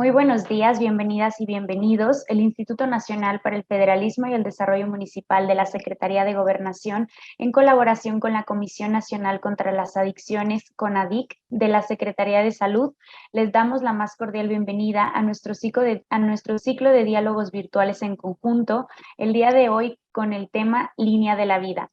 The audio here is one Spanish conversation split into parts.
Muy buenos días, bienvenidas y bienvenidos. El Instituto Nacional para el Federalismo y el Desarrollo Municipal de la Secretaría de Gobernación, en colaboración con la Comisión Nacional contra las Adicciones, CONADIC, de la Secretaría de Salud, les damos la más cordial bienvenida a nuestro ciclo de diálogos virtuales en conjunto, el día de hoy con el tema Línea de la Vida.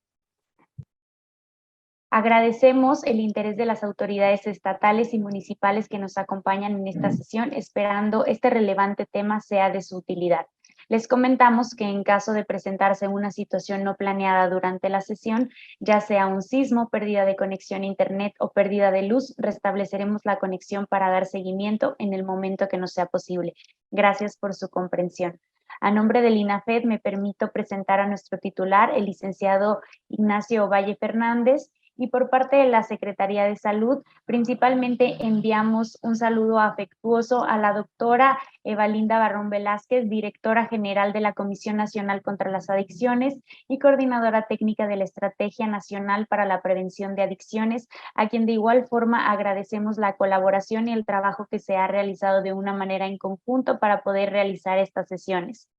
Agradecemos el interés de las autoridades estatales y municipales que nos acompañan en esta sesión, esperando este relevante tema sea de su utilidad. Les comentamos que en caso de presentarse una situación no planeada durante la sesión, ya sea un sismo, pérdida de conexión a internet o pérdida de luz, restableceremos la conexión para dar seguimiento en el momento que nos sea posible. Gracias por su comprensión. A nombre del INAFED me permito presentar a nuestro titular, el licenciado Ignacio Ovalle Fernández, y por parte de la Secretaría de Salud, principalmente enviamos un saludo afectuoso a la doctora Evalinda Barrón Velázquez, directora general de la Comisión Nacional contra las Adicciones y coordinadora técnica de la Estrategia Nacional para la Prevención de Adicciones, a quien de igual forma agradecemos la colaboración y el trabajo que se ha realizado de una manera en conjunto para poder realizar estas sesiones.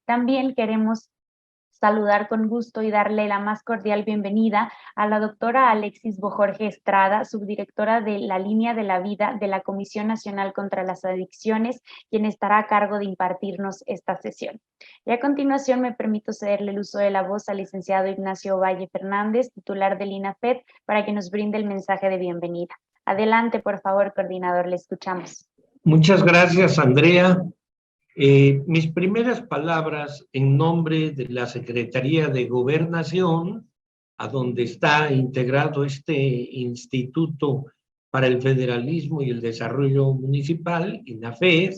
También queremos saludar con gusto y darle la más cordial bienvenida a la doctora Alexis Bojorge Estrada, subdirectora de la Línea de la Vida de la Comisión Nacional contra las Adicciones, quien estará a cargo de impartirnos esta sesión. Y a continuación me permito cederle el uso de la voz al licenciado Ignacio Ovalle Fernández, titular del INAFED, para que nos brinde el mensaje de bienvenida. Adelante, por favor, coordinador, le escuchamos. Muchas gracias, Andrea. Mis primeras palabras en nombre de la Secretaría de Gobernación, a donde está integrado este Instituto para el Federalismo y el Desarrollo Municipal, INAFED,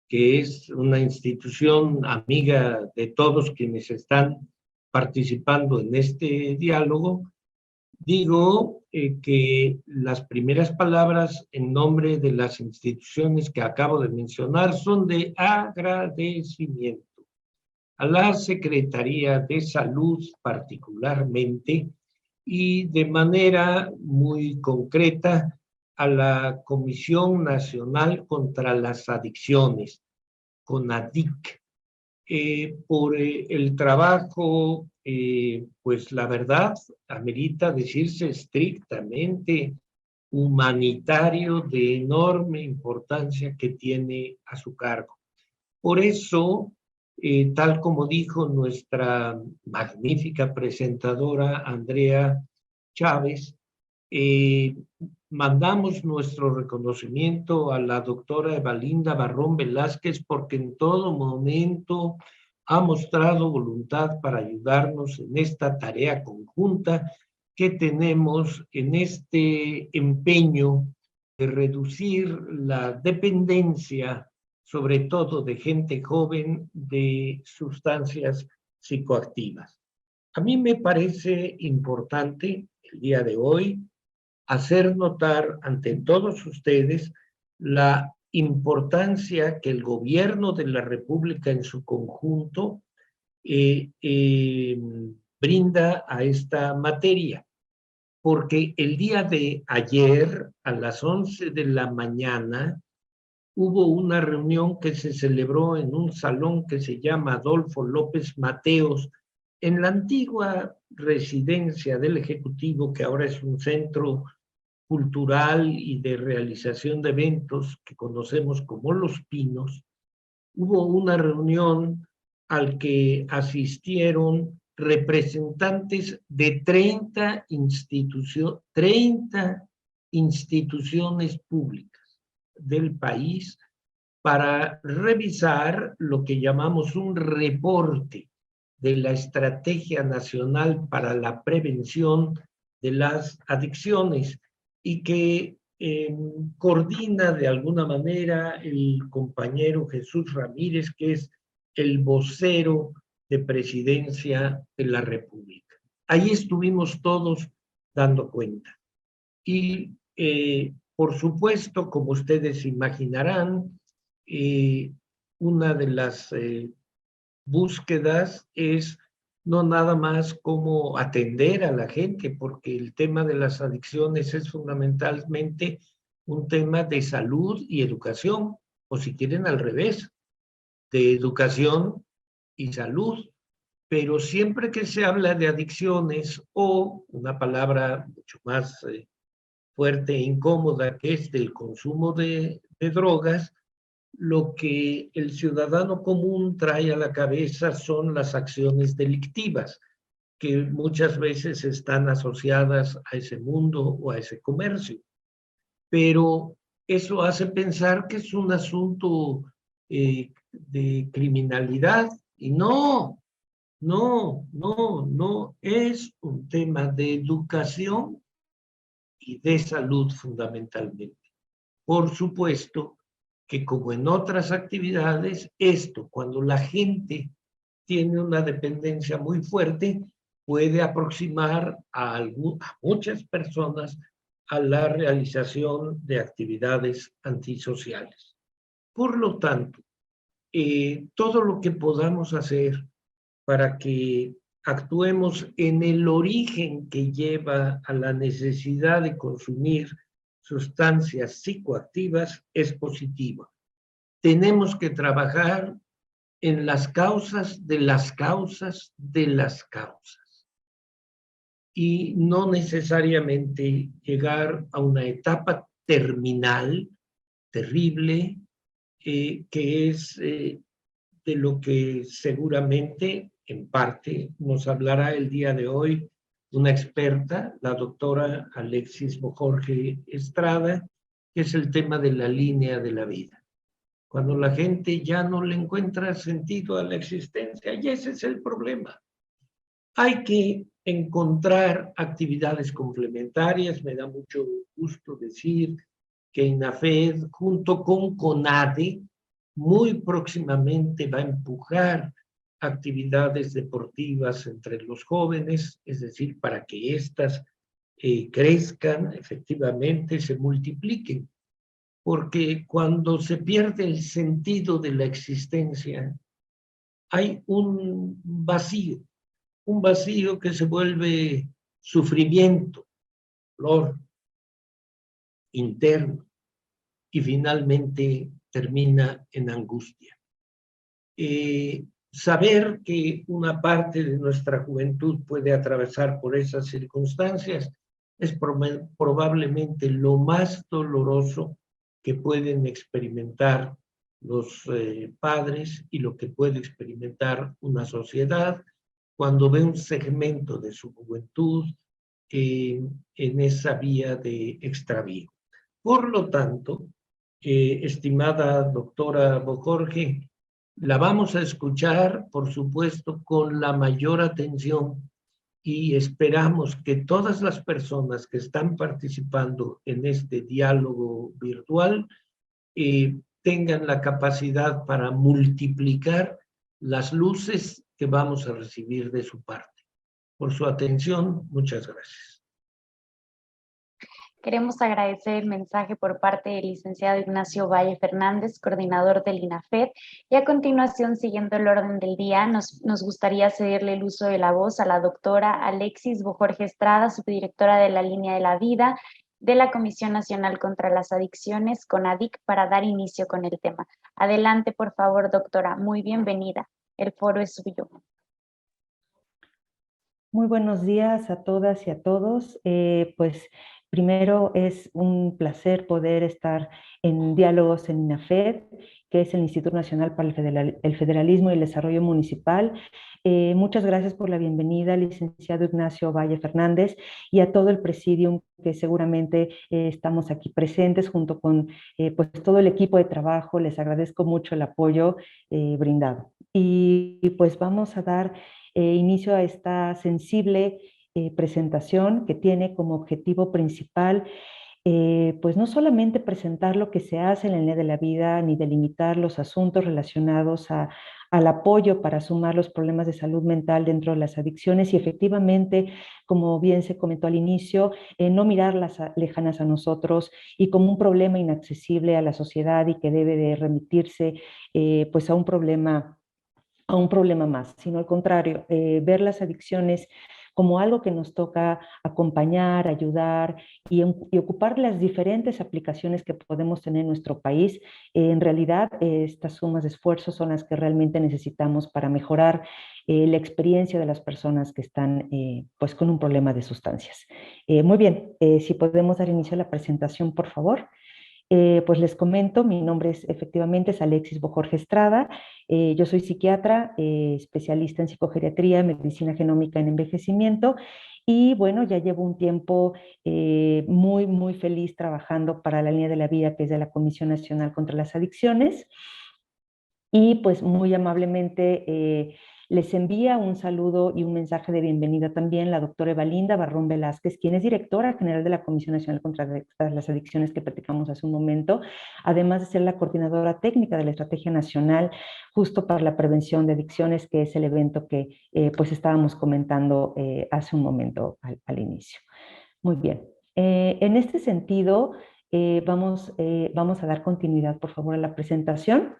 que es una institución amiga de todos quienes están participando en este diálogo. Digo que las primeras palabras en nombre de las instituciones que acabo de mencionar son de agradecimiento a la Secretaría de Salud particularmente y de manera muy concreta a la Comisión Nacional contra las Adicciones, CONADIC, por el trabajo, pues la verdad, amerita decirse estrictamente humanitario de enorme importancia que tiene a su cargo. Por eso, tal como dijo nuestra magnífica presentadora Andrea Chávez, mandamos nuestro reconocimiento a la doctora Evalinda Barrón Velázquez porque en todo momento ha mostrado voluntad para ayudarnos en esta tarea conjunta que tenemos en este empeño de reducir la dependencia, sobre todo de gente joven, de sustancias psicoactivas. A mí me parece importante el día de hoy hacer notar ante todos ustedes la importancia que el gobierno de la República en su conjunto brinda a esta materia, porque el día de ayer a las 11 de la mañana hubo una reunión que se celebró en un salón que se llama Adolfo López Mateos, en la antigua residencia del Ejecutivo, que ahora es un centro cultural y de realización de eventos que conocemos como Los Pinos. Hubo una reunión al que asistieron representantes de 30 instituciones públicas del país para revisar lo que llamamos un reporte de la Estrategia Nacional para la Prevención de las Adicciones y que coordina de alguna manera el compañero Jesús Ramírez, que es el vocero de Presidencia de la República. Ahí estuvimos todos dando cuenta. Y por supuesto, como ustedes imaginarán, una de las búsquedas es no nada más cómo atender a la gente, porque el tema de las adicciones es fundamentalmente un tema de salud y educación. o si quieren al revés, de educación y salud. Pero siempre que se habla de adicciones o una palabra mucho más fuerte e incómoda que es del consumo de drogas, lo que el ciudadano común trae a la cabeza son las acciones delictivas, que muchas veces están asociadas a ese mundo o a ese comercio. Pero eso hace pensar que es un asunto de criminalidad y no, no, es un tema de educación y de salud fundamentalmente. Por supuesto que como en otras actividades, esto, cuando la gente tiene una dependencia muy fuerte, puede aproximar a muchas personas a la realización de actividades antisociales. Por lo tanto, todo lo que podamos hacer para que actuemos en el origen que lleva a la necesidad de consumir sustancias psicoactivas es positiva. Tenemos que trabajar en las causas de las causas de las causas y no necesariamente llegar a una etapa terminal terrible que es de lo que seguramente en parte nos hablará el día de hoy una experta, la doctora Alexis Bojorge Estrada, que es el tema de la línea de la vida. Cuando la gente ya no le encuentra sentido a la existencia, y ese es el problema. Hay que encontrar actividades complementarias. Me da mucho gusto decir que INAFED, junto con CONADE, muy próximamente va a empujar actividades deportivas entre los jóvenes, es decir, para que éstas crezcan, efectivamente, se multipliquen. Porque cuando se pierde el sentido de la existencia, hay un vacío que se vuelve sufrimiento, dolor interno y finalmente termina en angustia. Saber que una parte de nuestra juventud puede atravesar por esas circunstancias es probablemente lo más doloroso que pueden experimentar los padres y lo que puede experimentar una sociedad cuando ve un segmento de su juventud en esa vía de extravío. Por lo tanto, estimada doctora Bojorge, la vamos a escuchar, por supuesto, con la mayor atención y esperamos que todas las personas que están participando en este diálogo virtual tengan la capacidad para multiplicar las luces que vamos a recibir de su parte. Por su atención, muchas gracias. Queremos agradecer el mensaje por parte del licenciado Ignacio Valle Fernández, coordinador del INAFED, y a continuación, siguiendo el orden del día, nos gustaría cederle el uso de la voz a la doctora Alexis Bojorge Estrada, subdirectora de la Línea de la Vida de la Comisión Nacional contra las Adicciones, CONADIC, para dar inicio con el tema. Adelante, por favor, doctora. Muy bienvenida. El foro es suyo. Muy buenos días a todas y a todos. Pues primero es un placer poder estar en Diálogos en INAFED, que es el Instituto Nacional para el Federalismo y el Desarrollo Municipal. Muchas gracias por la bienvenida, licenciado Ignacio Valle Fernández, y a todo el presidium que seguramente estamos aquí presentes junto con pues todo el equipo de trabajo. Les agradezco mucho el apoyo brindado. Y pues vamos a dar inicio a esta sensible presentación que tiene como objetivo principal pues no solamente presentar lo que se hace en la línea de la vida, ni delimitar los asuntos relacionados al apoyo para sumar los problemas de salud mental dentro de las adicciones y efectivamente, como bien se comentó al inicio, no mirarlas lejanas a nosotros y como un problema inaccesible a la sociedad y que debe de remitirse pues a un problema más, sino al contrario, ver las adicciones como algo que nos toca acompañar, ayudar y ocupar las diferentes aplicaciones que podemos tener en nuestro país. En realidad, estas sumas de esfuerzos son las que realmente necesitamos para mejorar la experiencia de las personas que están pues con un problema de sustancias. Muy bien, si podemos dar inicio a la presentación, por favor. Pues les comento, mi nombre efectivamente es Alexis Bojorge Estrada, yo soy psiquiatra, especialista en psicogeriatría, medicina genómica en envejecimiento, y bueno, ya llevo un tiempo muy feliz trabajando para la línea de la vida, que es de la Comisión Nacional contra las Adicciones, y pues muy amablemente les envía un saludo y un mensaje de bienvenida también la doctora Evalinda Barrón Velázquez, quien es directora general de la Comisión Nacional contra las Adicciones que platicamos hace un momento, además de ser la coordinadora técnica de la Estrategia Nacional justo para la prevención de adicciones, que es el evento que pues estábamos comentando hace un momento al inicio. Muy bien. En este sentido, vamos a dar continuidad, por favor, a la presentación.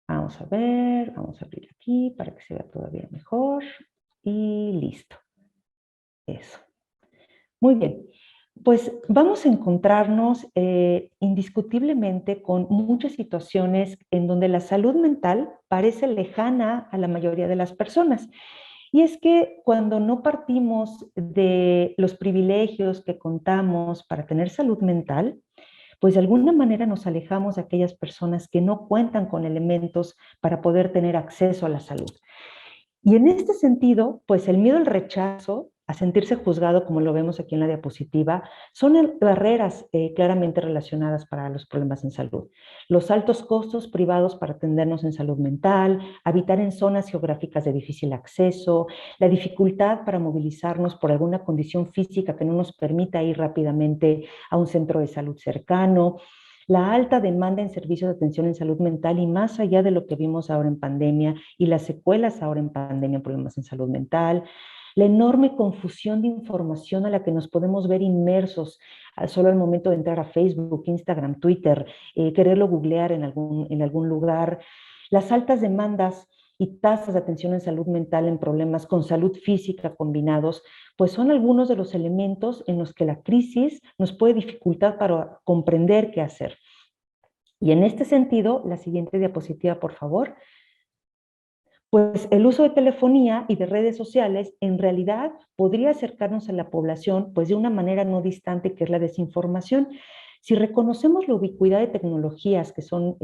Vamos a ver, vamos a abrir aquí para que se vea todavía mejor. Y listo. Eso. Muy bien. Pues vamos a encontrarnos indiscutiblemente con muchas situaciones en donde la salud mental parece lejana a la mayoría de las personas. Y es que cuando no partimos de los privilegios que contamos para tener salud mental, pues de alguna manera nos alejamos de aquellas personas que no cuentan con elementos para poder tener acceso a la salud. Y en este sentido, pues el miedo al rechazo, a sentirse juzgado, como lo vemos aquí en la diapositiva, son barreras claramente relacionadas para los problemas en salud. Los altos costos privados para atendernos en salud mental, habitar en zonas geográficas de difícil acceso, la dificultad para movilizarnos por alguna condición física que no nos permita ir rápidamente a un centro de salud cercano, la alta demanda en servicios de atención en salud mental y más allá de lo que vimos ahora en pandemia y las secuelas ahora en pandemia en problemas en salud mental, la enorme confusión de información a la que nos podemos ver inmersos solo al momento de entrar a Facebook, Instagram, Twitter, quererlo googlear en algún lugar, las altas demandas y tasas de atención en salud mental en problemas con salud física combinados, pues son algunos de los elementos en los que la crisis nos puede dificultar para comprender qué hacer. Y en este sentido, la siguiente diapositiva, por favor. Pues el uso de telefonía y de redes sociales en realidad podría acercarnos a la población pues de una manera no distante, que es la desinformación. Si reconocemos la ubicuidad de tecnologías que son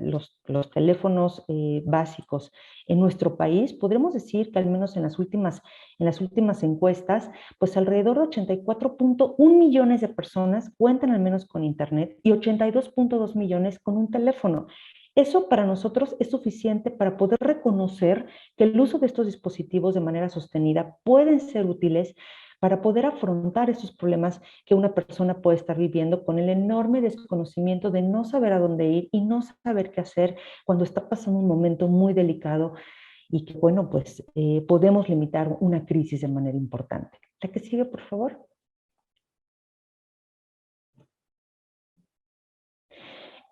los teléfonos básicos en nuestro país, podremos decir que al menos en las últimas encuestas, pues alrededor de 84.1 millones de personas cuentan al menos con Internet y 82.2 millones con un teléfono. Eso para nosotros es suficiente para poder reconocer que el uso de estos dispositivos de manera sostenida pueden ser útiles para poder afrontar esos problemas que una persona puede estar viviendo con el enorme desconocimiento de no saber a dónde ir y no saber qué hacer cuando está pasando un momento muy delicado y que, bueno, pues podemos limitar una crisis de manera importante. La que sigue, por favor.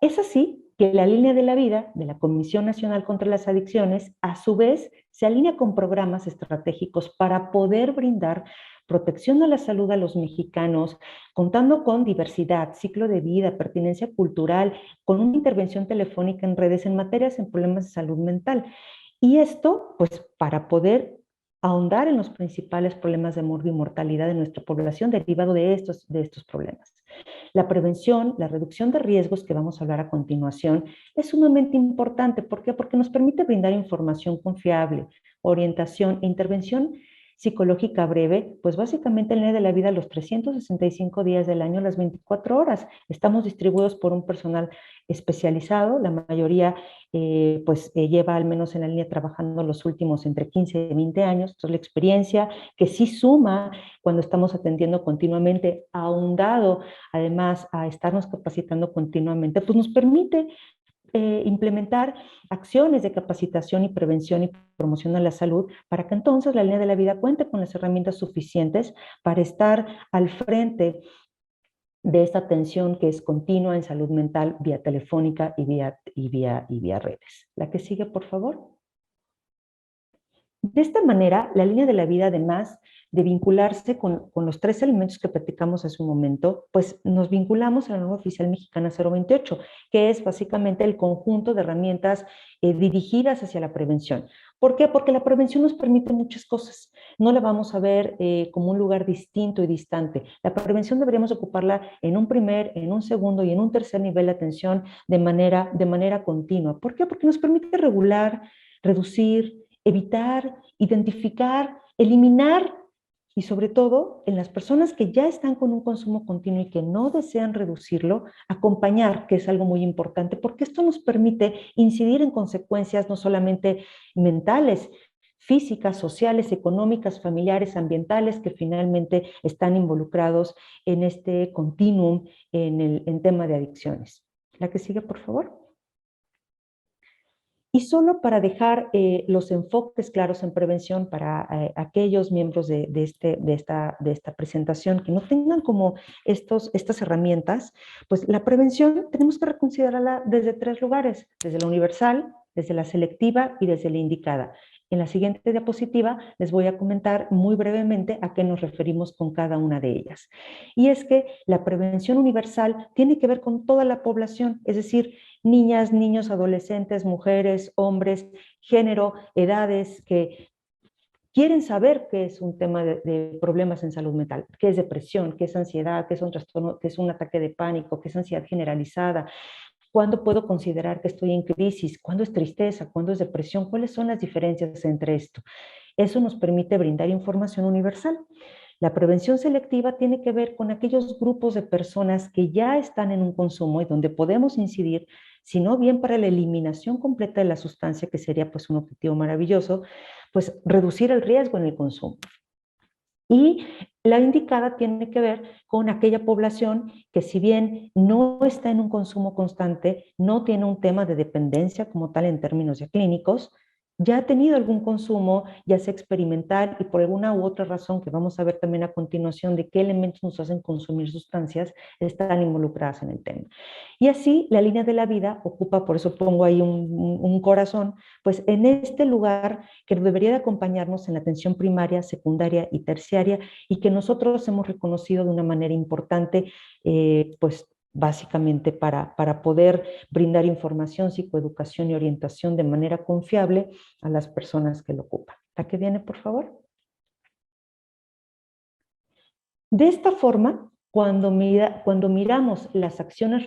Es así que la línea de la vida de la Comisión Nacional contra las Adicciones, a su vez, se alinea con programas estratégicos para poder brindar protección a la salud a los mexicanos, contando con diversidad, ciclo de vida, pertinencia cultural, con una intervención telefónica en redes en materias en problemas de salud mental. Y esto, pues, para poder ahondar en los principales problemas de morbo y mortalidad de nuestra población derivado de estos problemas. La prevención, la reducción de riesgos que vamos a hablar a continuación es sumamente importante. ¿Por qué? Porque nos permite brindar información confiable, orientación e intervención psicológica breve, pues básicamente en la de la vida los 365 días del año, las 24 horas. Estamos distribuidos por un personal especializado, la mayoría lleva al menos en la línea trabajando los últimos entre 15 y 20 años. Entonces la experiencia que sí suma cuando estamos atendiendo continuamente, ahondado además a estarnos capacitando continuamente, pues nos permite implementar acciones de capacitación y prevención y promoción de la salud para que entonces la línea de la vida cuente con las herramientas suficientes para estar al frente de esta atención que es continua en salud mental vía telefónica y vía redes. La que sigue, por favor. De esta manera, la línea de la vida, además de vincularse con los 3 elementos que platicamos hace un momento, pues nos vinculamos a la norma oficial mexicana 028, que es básicamente el conjunto de herramientas dirigidas hacia la prevención. ¿Por qué? Porque la prevención nos permite muchas cosas. No la vamos a ver como un lugar distinto y distante. La prevención deberíamos ocuparla en un primer, en un segundo y en un tercer nivel de atención de manera continua. ¿Por qué? Porque nos permite regular, reducir, evitar, identificar, eliminar y sobre todo en las personas que ya están con un consumo continuo y que no desean reducirlo, acompañar, que es algo muy importante, porque esto nos permite incidir en consecuencias no solamente mentales, físicas, sociales, económicas, familiares, ambientales, que finalmente están involucrados en este continuum en tema de adicciones. La que sigue, por favor. Y solo para dejar los enfoques claros en prevención para aquellos miembros de esta presentación que no tengan como estas herramientas, pues la prevención tenemos que reconsiderarla desde 3 lugares, desde la universal, desde la selectiva y desde la indicada. En la siguiente diapositiva les voy a comentar muy brevemente a qué nos referimos con cada una de ellas. Y es que la prevención universal tiene que ver con toda la población, es decir, niñas, niños, adolescentes, mujeres, hombres, género, edades que quieren saber qué es un tema de problemas en salud mental, qué es depresión, qué es ansiedad, qué es un trastorno, qué es un ataque de pánico, qué es ansiedad generalizada, cuándo puedo considerar que estoy en crisis, cuándo es tristeza, cuándo es depresión, cuáles son las diferencias entre esto. Eso nos permite brindar información universal. La prevención selectiva tiene que ver con aquellos grupos de personas que ya están en un consumo y donde podemos incidir, si no bien para la eliminación completa de la sustancia, que sería pues un objetivo maravilloso, pues reducir el riesgo en el consumo. Y la indicada tiene que ver con aquella población que si bien no está en un consumo constante, no tiene un tema de dependencia como tal en términos ya clínicos, ya ha tenido algún consumo, ya sea experimental y por alguna u otra razón que vamos a ver también a continuación de qué elementos nos hacen consumir sustancias, están involucradas en el tema. Y así la línea de la vida ocupa, por eso pongo ahí un corazón, pues en este lugar que debería de acompañarnos en la atención primaria, secundaria y terciaria y que nosotros hemos reconocido de una manera importante, pues básicamente para poder brindar información, psicoeducación y orientación de manera confiable a las personas que lo ocupan. ¿La que viene, por favor? De esta forma, cuando miramos las acciones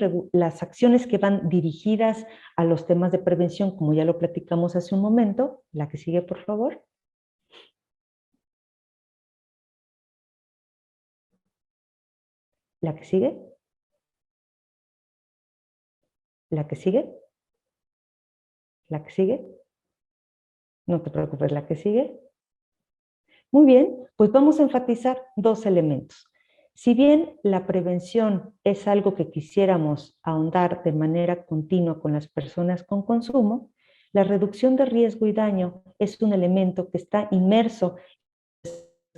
que van dirigidas a los temas de prevención, como ya lo platicamos hace un momento, la que sigue, por favor. La que sigue. La que sigue. La que sigue. No te preocupes, la que sigue. Muy bien, pues vamos a enfatizar 2 elementos. Si bien la prevención es algo que quisiéramos ahondar de manera continua con las personas con consumo, la reducción de riesgo y daño es un elemento que está inmerso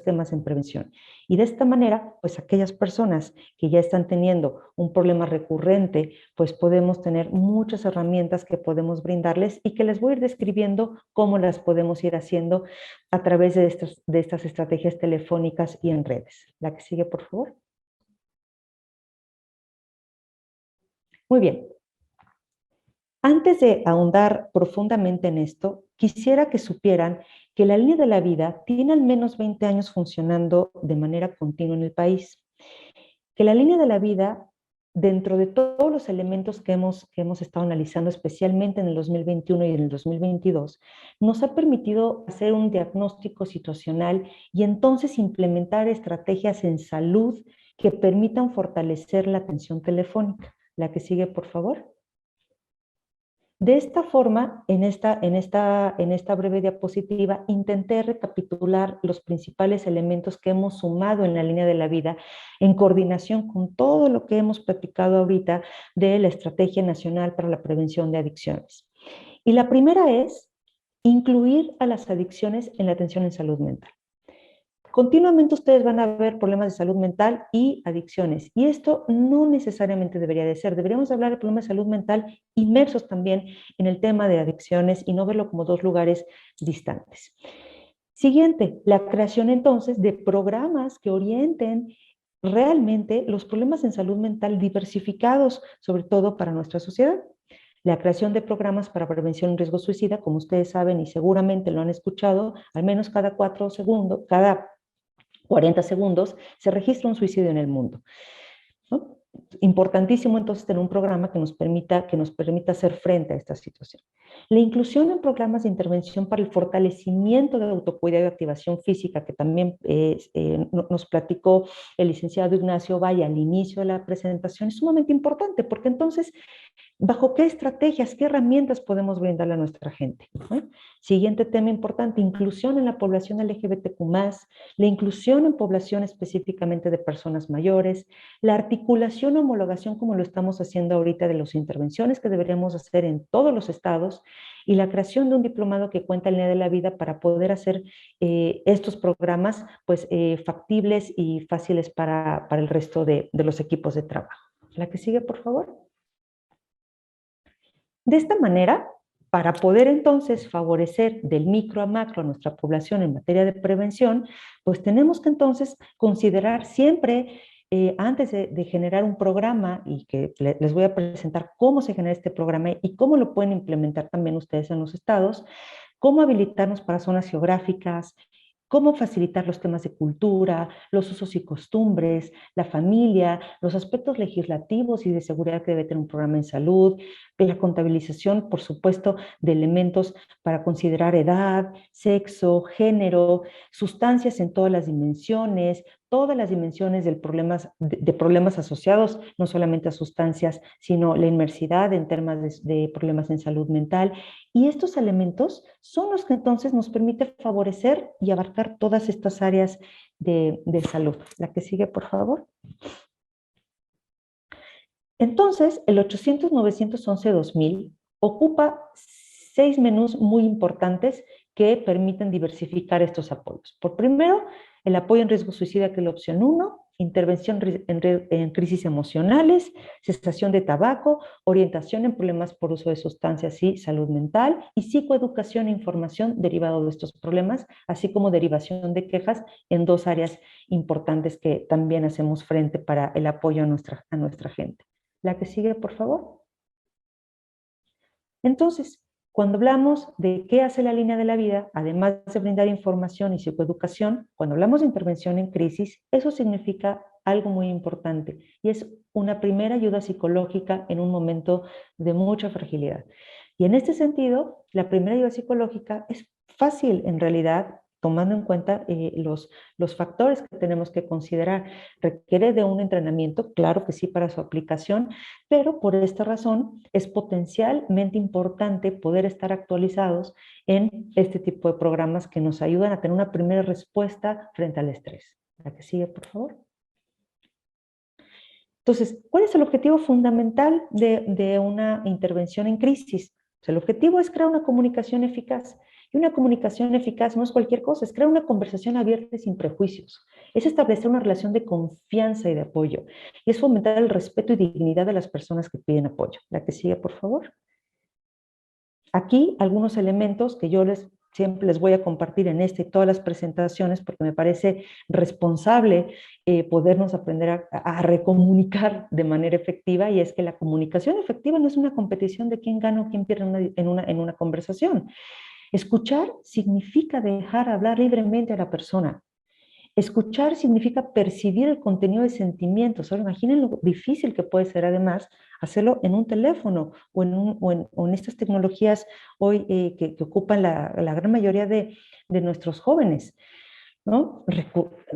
temas en prevención. Y de esta manera, pues aquellas personas que ya están teniendo un problema recurrente, pues podemos tener muchas herramientas que podemos brindarles y que les voy a ir describiendo cómo las podemos ir haciendo a través de estas estrategias telefónicas y en redes. La que sigue, por favor. Muy bien. Antes de ahondar profundamente en esto, quisiera que supieran que la línea de la vida tiene al menos 20 años funcionando de manera continua en el país. Que la línea de la vida, dentro de todos los elementos que hemos estado analizando, especialmente en el 2021 y en el 2022, nos ha permitido hacer un diagnóstico situacional y entonces implementar estrategias en salud que permitan fortalecer la atención telefónica. La que sigue, por favor. De esta forma, en esta breve diapositiva, intenté recapitular los principales elementos que hemos sumado en la línea de la vida en coordinación con todo lo que hemos platicado ahorita de la Estrategia Nacional para la Prevención de Adicciones. Y la primera es incluir a las adicciones en la atención en salud mental. Continuamente ustedes van a ver problemas de salud mental y adicciones, y esto no necesariamente debería de ser. Deberíamos hablar de problemas de salud mental inmersos también en el tema de adicciones y no verlo como 2 lugares distantes. Siguiente, la creación entonces de programas que orienten realmente los problemas en salud mental diversificados, sobre todo para nuestra sociedad. La creación de programas para prevención de riesgo suicida, como ustedes saben y seguramente lo han escuchado, al menos cada 4 segundos, cada 40 segundos se registra un suicidio en el mundo, ¿no? Importantísimo entonces tener un programa que nos permita hacer frente a esta situación. La inclusión en programas de intervención para el fortalecimiento de autocuidado y activación física, que también nos platicó el licenciado Ignacio Valle al inicio de la presentación, es sumamente importante, porque entonces, ¿bajo qué estrategias, qué herramientas podemos brindarle a nuestra gente? Siguiente tema importante, inclusión en la población LGBTQ+, la inclusión en población específicamente de personas mayores, la articulación o homologación como lo estamos haciendo ahorita de las intervenciones que deberíamos hacer en todos los estados y la creación de un diplomado que cuenta en línea de la vida para poder hacer estos programas pues, factibles y fáciles para el resto de los equipos de trabajo. La que sigue, por favor. De esta manera, para poder entonces favorecer del micro a macro a nuestra población en materia de prevención, pues tenemos que entonces considerar siempre, antes de generar un programa, y que les voy a presentar cómo se genera este programa y cómo lo pueden implementar también ustedes en los estados, cómo habilitarnos para zonas geográficas, cómo facilitar los temas de cultura, los usos y costumbres, la familia, los aspectos legislativos y de seguridad que debe tener un programa en salud, la contabilización, por supuesto, de elementos para considerar edad, sexo, género, sustancias en todas las dimensiones de problemas asociados, no solamente a sustancias, sino la inmersidad en temas de problemas en salud mental. Y estos elementos son los que entonces nos permiten favorecer y abarcar todas estas áreas de salud. La que sigue, por favor. Entonces, el 800-911-2000 ocupa 6 menús muy importantes que permiten diversificar estos apoyos. Por primero, el apoyo en riesgo suicida, que es la opción 1, intervención en crisis emocionales, cesación de tabaco, orientación en problemas por uso de sustancias y salud mental, y psicoeducación e información derivado de estos problemas, así como derivación de quejas en 2 áreas importantes que también hacemos frente para el apoyo a nuestra gente. La que sigue, por favor. Entonces, cuando hablamos de qué hace la línea de la vida, además de brindar información y psicoeducación, cuando hablamos de intervención en crisis, eso significa algo muy importante y es una primera ayuda psicológica en un momento de mucha fragilidad. Y en este sentido, la primera ayuda psicológica es fácil en realidad, tomando en cuenta los factores que tenemos que considerar. Requiere de un entrenamiento, claro que sí, para su aplicación, pero por esta razón es potencialmente importante poder estar actualizados en este tipo de programas que nos ayudan a tener una primera respuesta frente al estrés. La que sigue, por favor. Entonces, ¿cuál es el objetivo fundamental de una intervención en crisis? Pues el objetivo es crear una comunicación eficaz. Y una comunicación eficaz no es cualquier cosa, es crear una conversación abierta y sin prejuicios. Es establecer una relación de confianza y de apoyo. Y es fomentar el respeto y dignidad de las personas que piden apoyo. La que sigue, por favor. Aquí algunos elementos que yo siempre les voy a compartir en esta y todas las presentaciones, porque me parece responsable podernos aprender a recomunicar de manera efectiva, y es que la comunicación efectiva no es una competición de quién gana o quién pierde en una conversación. Escuchar significa dejar hablar libremente a la persona. Escuchar significa percibir el contenido de sentimientos. Ahora imaginen lo difícil que puede ser además hacerlo en un teléfono o en estas tecnologías hoy que ocupan la gran mayoría de nuestros jóvenes, ¿no?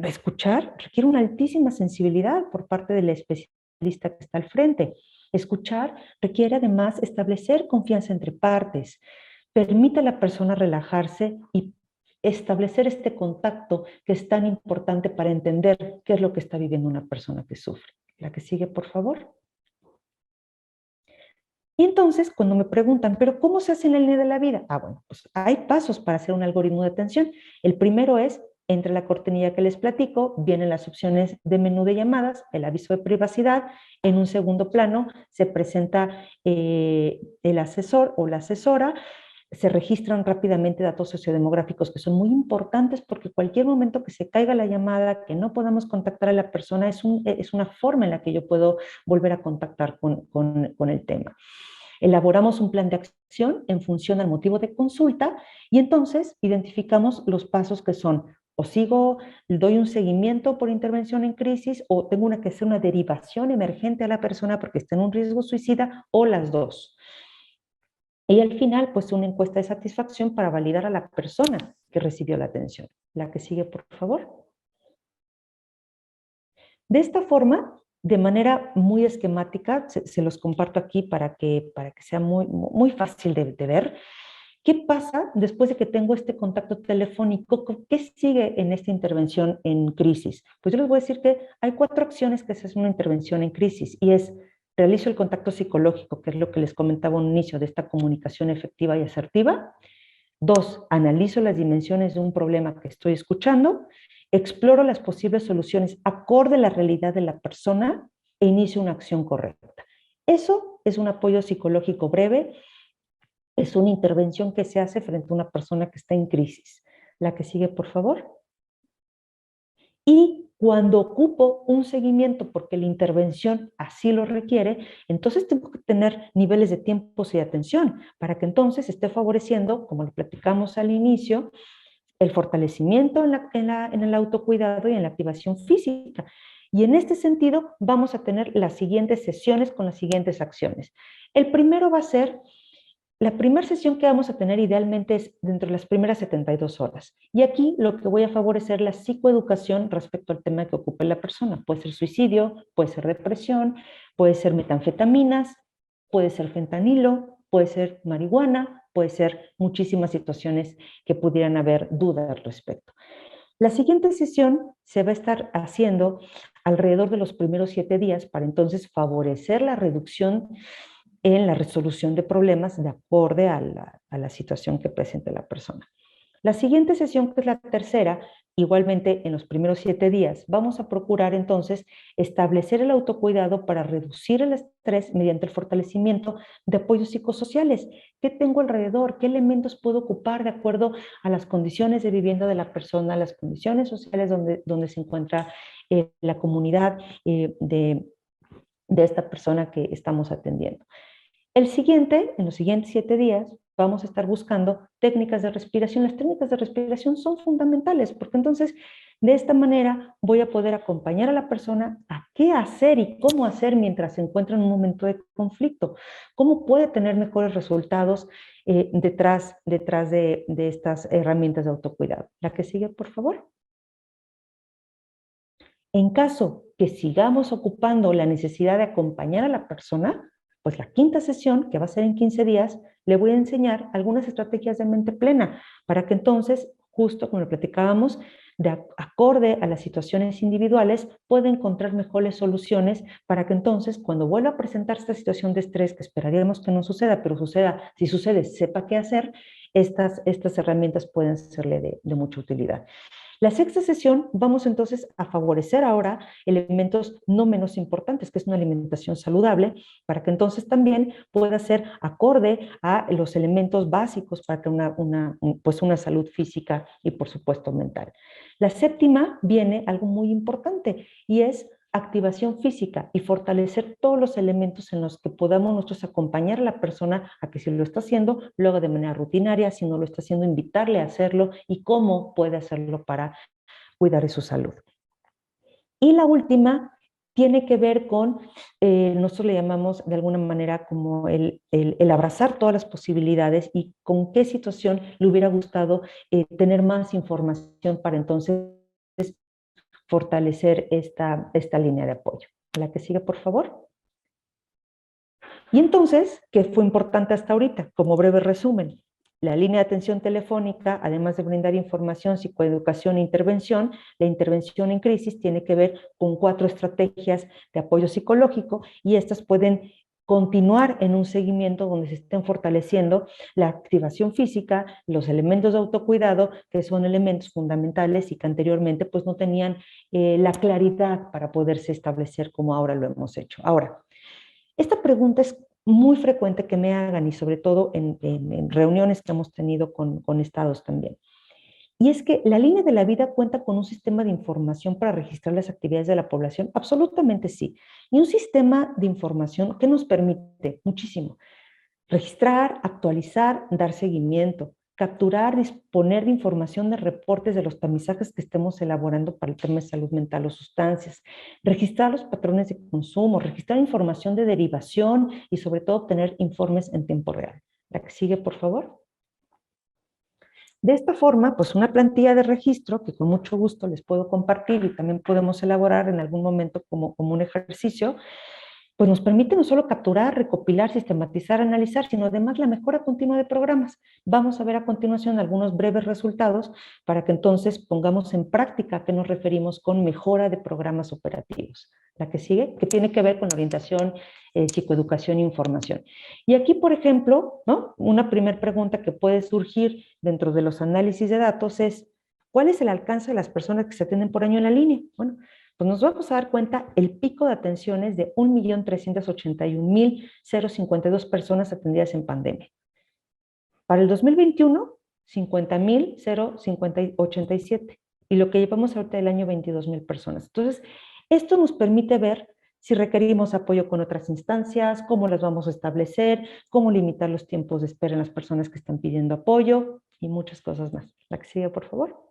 Escuchar requiere una altísima sensibilidad por parte del especialista que está al frente. Escuchar requiere además establecer confianza entre partes. Permite a la persona relajarse y establecer este contacto que es tan importante para entender qué es lo que está viviendo una persona que sufre. La que sigue, por favor. Y entonces, cuando me preguntan, ¿pero cómo se hace en la línea de la vida? Bueno, pues hay pasos para hacer un algoritmo de atención. El primero es, entre la cortinilla que les platico, vienen las opciones de menú de llamadas, el aviso de privacidad. En un segundo plano se presenta el asesor o la asesora. se registran rápidamente datos sociodemográficos que son muy importantes porque cualquier momento que se caiga la llamada, que no podamos contactar a la persona, es una forma en la que yo puedo volver a contactar con el tema. Elaboramos un plan de acción en función al motivo de consulta y entonces identificamos los pasos que son o sigo, doy un seguimiento por intervención en crisis o tengo que hacer una derivación emergente a la persona porque está en un riesgo suicida o las dos. Y al final, pues una encuesta de satisfacción para validar a la persona que recibió la atención. La que sigue, por favor. De esta forma, de manera muy esquemática, se los comparto aquí para que sea muy fácil de ver. ¿Qué pasa después de que tengo este contacto telefónico? ¿Qué sigue en esta intervención en crisis? Pues yo les voy a decir que hay 4 acciones que se hacen una intervención en crisis y es, realizo el contacto psicológico, que es lo que les comentaba al inicio de esta comunicación efectiva y asertiva. 2, analizo las dimensiones de un problema que estoy escuchando, exploro las posibles soluciones acorde a la realidad de la persona e inicio una acción correcta. Eso es un apoyo psicológico breve. Es una intervención que se hace frente a una persona que está en crisis. La que sigue, por favor. Y cuando ocupo un seguimiento porque la intervención así lo requiere, entonces tengo que tener niveles de tiempos y de atención para que entonces esté favoreciendo, como lo platicamos al inicio, el fortalecimiento en el autocuidado y en la activación física. Y en este sentido vamos a tener las siguientes sesiones con las siguientes acciones. El primero va a ser la primera sesión que vamos a tener idealmente es dentro de las primeras 72 horas. Y aquí lo que voy a favorecer la psicoeducación respecto al tema que ocupe la persona. Puede ser suicidio, puede ser depresión, puede ser metanfetaminas, puede ser fentanilo, puede ser marihuana, puede ser muchísimas situaciones que pudieran haber dudas al respecto. La siguiente sesión se va a estar haciendo alrededor de los primeros 7 días para entonces favorecer la reducción en la resolución de problemas de acorde a la situación que presente la persona. La siguiente sesión, que es la tercera, igualmente en los primeros 7 días, vamos a procurar entonces establecer el autocuidado para reducir el estrés mediante el fortalecimiento de apoyos psicosociales. ¿Qué tengo alrededor? ¿Qué elementos puedo ocupar de acuerdo a las condiciones de vivienda de la persona, las condiciones sociales donde se encuentra la comunidad de esta persona que estamos atendiendo? El siguiente, en los siguientes 7 días, vamos a estar buscando técnicas de respiración. Las técnicas de respiración son fundamentales porque entonces de esta manera voy a poder acompañar a la persona a qué hacer y cómo hacer mientras se encuentra en un momento de conflicto. Cómo puede tener mejores resultados detrás de estas herramientas de autocuidado. La que sigue, por favor. En caso que sigamos ocupando la necesidad de acompañar a la persona, pues la quinta sesión, que va a ser en 15 días, le voy a enseñar algunas estrategias de mente plena para que entonces, justo como lo platicábamos, de acorde a las situaciones individuales, pueda encontrar mejores soluciones para que entonces, cuando vuelva a presentar esta situación de estrés, que esperaríamos que no suceda, pero suceda, si sucede, sepa qué hacer, estas herramientas pueden serle de mucha utilidad. La sexta sesión vamos entonces a favorecer ahora elementos no menos importantes, que es una alimentación saludable, para que entonces también pueda ser acorde a los elementos básicos para que una salud física y por supuesto mental. La séptima viene algo muy importante y es activación física y fortalecer todos los elementos en los que podamos nosotros acompañar a la persona a que si lo está haciendo, luego de manera rutinaria, si no lo está haciendo, invitarle a hacerlo y cómo puede hacerlo para cuidar de su salud. Y la última tiene que ver con, nosotros le llamamos de alguna manera como el abrazar todas las posibilidades y con qué situación le hubiera gustado tener más información para entonces fortalecer esta línea de apoyo. La que sigue, por favor. Y entonces, ¿qué fue importante hasta ahorita? Como breve resumen, la línea de atención telefónica, además de brindar información, psicoeducación e intervención, la intervención en crisis tiene que ver con 4 estrategias de apoyo psicológico y estas pueden continuar en un seguimiento donde se estén fortaleciendo la activación física, los elementos de autocuidado, que son elementos fundamentales y que anteriormente pues no tenían la claridad para poderse establecer como ahora lo hemos hecho. Ahora, esta pregunta es muy frecuente que me hagan, y sobre todo en reuniones que hemos tenido con estados también. Y es que la línea de la vida cuenta con un sistema de información para registrar las actividades de la población, absolutamente sí. Y un sistema de información que nos permite muchísimo registrar, actualizar, dar seguimiento, capturar, disponer de información de reportes de los tamizajes que estemos elaborando para el tema de salud mental o sustancias, registrar los patrones de consumo, registrar información de derivación y sobre todo obtener informes en tiempo real. La que sigue, por favor. De esta forma, pues una plantilla de registro que con mucho gusto les puedo compartir y también podemos elaborar en algún momento como un ejercicio, pues nos permite no solo capturar, recopilar, sistematizar, analizar, sino además la mejora continua de programas. Vamos a ver a continuación algunos breves resultados para que entonces pongamos en práctica a qué nos referimos con mejora de programas operativos. La que sigue, que tiene que ver con orientación, psicoeducación e información. Y aquí, por ejemplo, ¿no? Una primera pregunta que puede surgir dentro de los análisis de datos es, ¿cuál es el alcance de las personas que se atienden por año en la línea? Bueno, pues nos vamos a dar cuenta el pico de atenciones de 1.381.052 personas atendidas en pandemia. Para el 2021, 50.087. Y lo que llevamos ahorita del año, 22.000 personas. Entonces, esto nos permite ver si requerimos apoyo con otras instancias, cómo las vamos a establecer, cómo limitar los tiempos de espera en las personas que están pidiendo apoyo y muchas cosas más. La que sigue, por favor.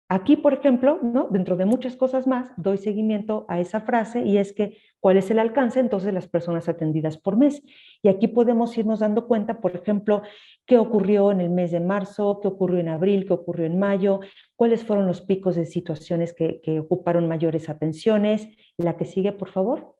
Aquí, por ejemplo, ¿no? Dentro de muchas cosas más, doy seguimiento a esa frase y es que, ¿cuál es el alcance entonces de las personas atendidas por mes? Y aquí podemos irnos dando cuenta, por ejemplo, qué ocurrió en el mes de marzo, qué ocurrió en abril, qué ocurrió en mayo, cuáles fueron los picos de situaciones que ocuparon mayores atenciones. La que sigue, por favor.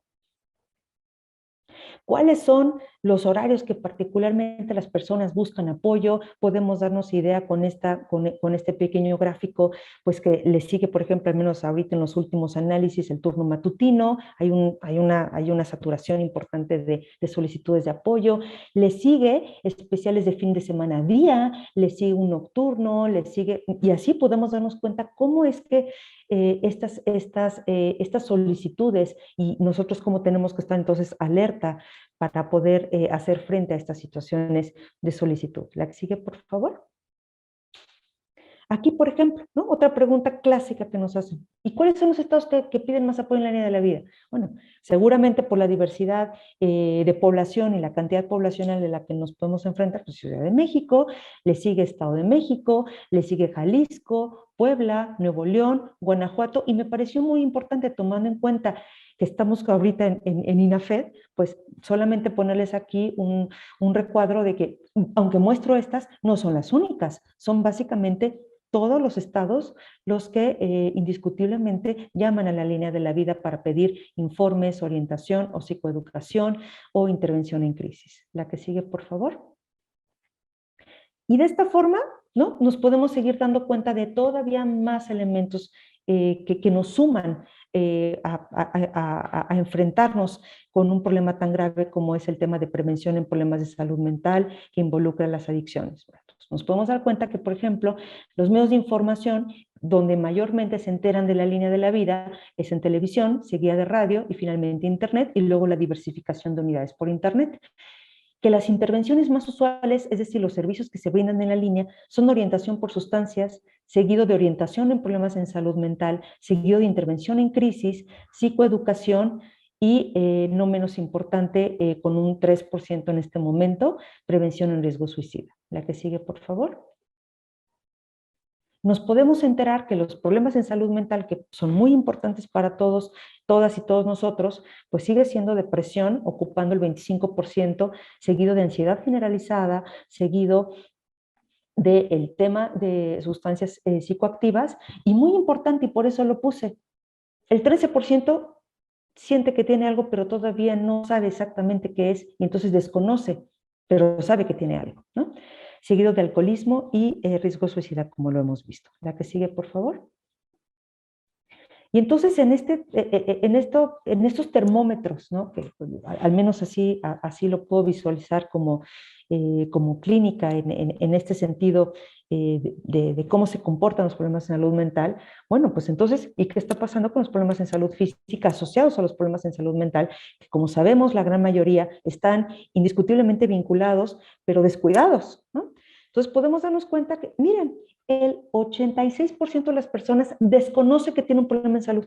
¿Cuáles son los horarios que particularmente las personas buscan apoyo? Podemos darnos idea con este pequeño gráfico, pues que le sigue, por ejemplo, al menos ahorita en los últimos análisis, el turno matutino, hay una saturación importante de solicitudes de apoyo, le sigue especiales de fin de semana día, le sigue un nocturno, le sigue, y así podemos darnos cuenta cómo es que estas solicitudes y nosotros cómo tenemos que estar entonces alerta para poder hacer frente a estas situaciones de solicitud. La que sigue, por favor. Aquí, por ejemplo, ¿no? Otra pregunta clásica que nos hacen. ¿Y cuáles son los estados que piden más apoyo en la línea de la vida? Bueno, seguramente por la diversidad de población y la cantidad poblacional de la que nos podemos enfrentar, pues Ciudad de México, le sigue Estado de México, le sigue Jalisco, Puebla, Nuevo León, Guanajuato, y me pareció muy importante tomando en cuenta que estamos ahorita en INAFED, pues solamente ponerles aquí un recuadro de que, aunque muestro estas, no son las únicas, son básicamente todos los estados los que indiscutiblemente llaman a la línea de la vida para pedir informes, orientación o psicoeducación o intervención en crisis. La que sigue, por favor. Y de esta forma, ¿no? Nos podemos seguir dando cuenta de todavía más elementos que nos suman a enfrentarnos con un problema tan grave como es el tema de prevención en problemas de salud mental que involucra las adicciones. Nos podemos dar cuenta que, por ejemplo, los medios de información donde mayormente se enteran de la línea de la vida es en televisión, seguida de radio y finalmente internet, y luego la diversificación de unidades por internet. Que las intervenciones más usuales, es decir, los servicios que se brindan en la línea, son orientación por sustancias, seguido de orientación en problemas en salud mental, seguido de intervención en crisis, psicoeducación y, no menos importante, con un 3% en este momento, prevención en riesgo suicida. La que sigue, por favor. Nos podemos enterar que los problemas en salud mental, que son muy importantes para todos, todas y todos nosotros, pues sigue siendo depresión, ocupando el 25%, seguido de ansiedad generalizada, seguido del tema de sustancias psicoactivas, y muy importante, y por eso lo puse, el 13% siente que tiene algo, pero todavía no sabe exactamente qué es, y entonces desconoce, pero sabe que tiene algo, ¿no? Seguido de alcoholismo y riesgo suicida, como lo hemos visto. La que sigue, por favor. Y entonces en estos termómetros, ¿no? Que al menos así lo puedo visualizar como clínica en este sentido de cómo se comportan los problemas en salud mental. Bueno, pues entonces, ¿y qué está pasando con los problemas en salud física asociados a los problemas en salud mental? Que como sabemos, la gran mayoría están indiscutiblemente vinculados, pero descuidados, ¿no? Entonces podemos darnos cuenta que, miren, el 86% de las personas desconoce que tiene un problema en salud.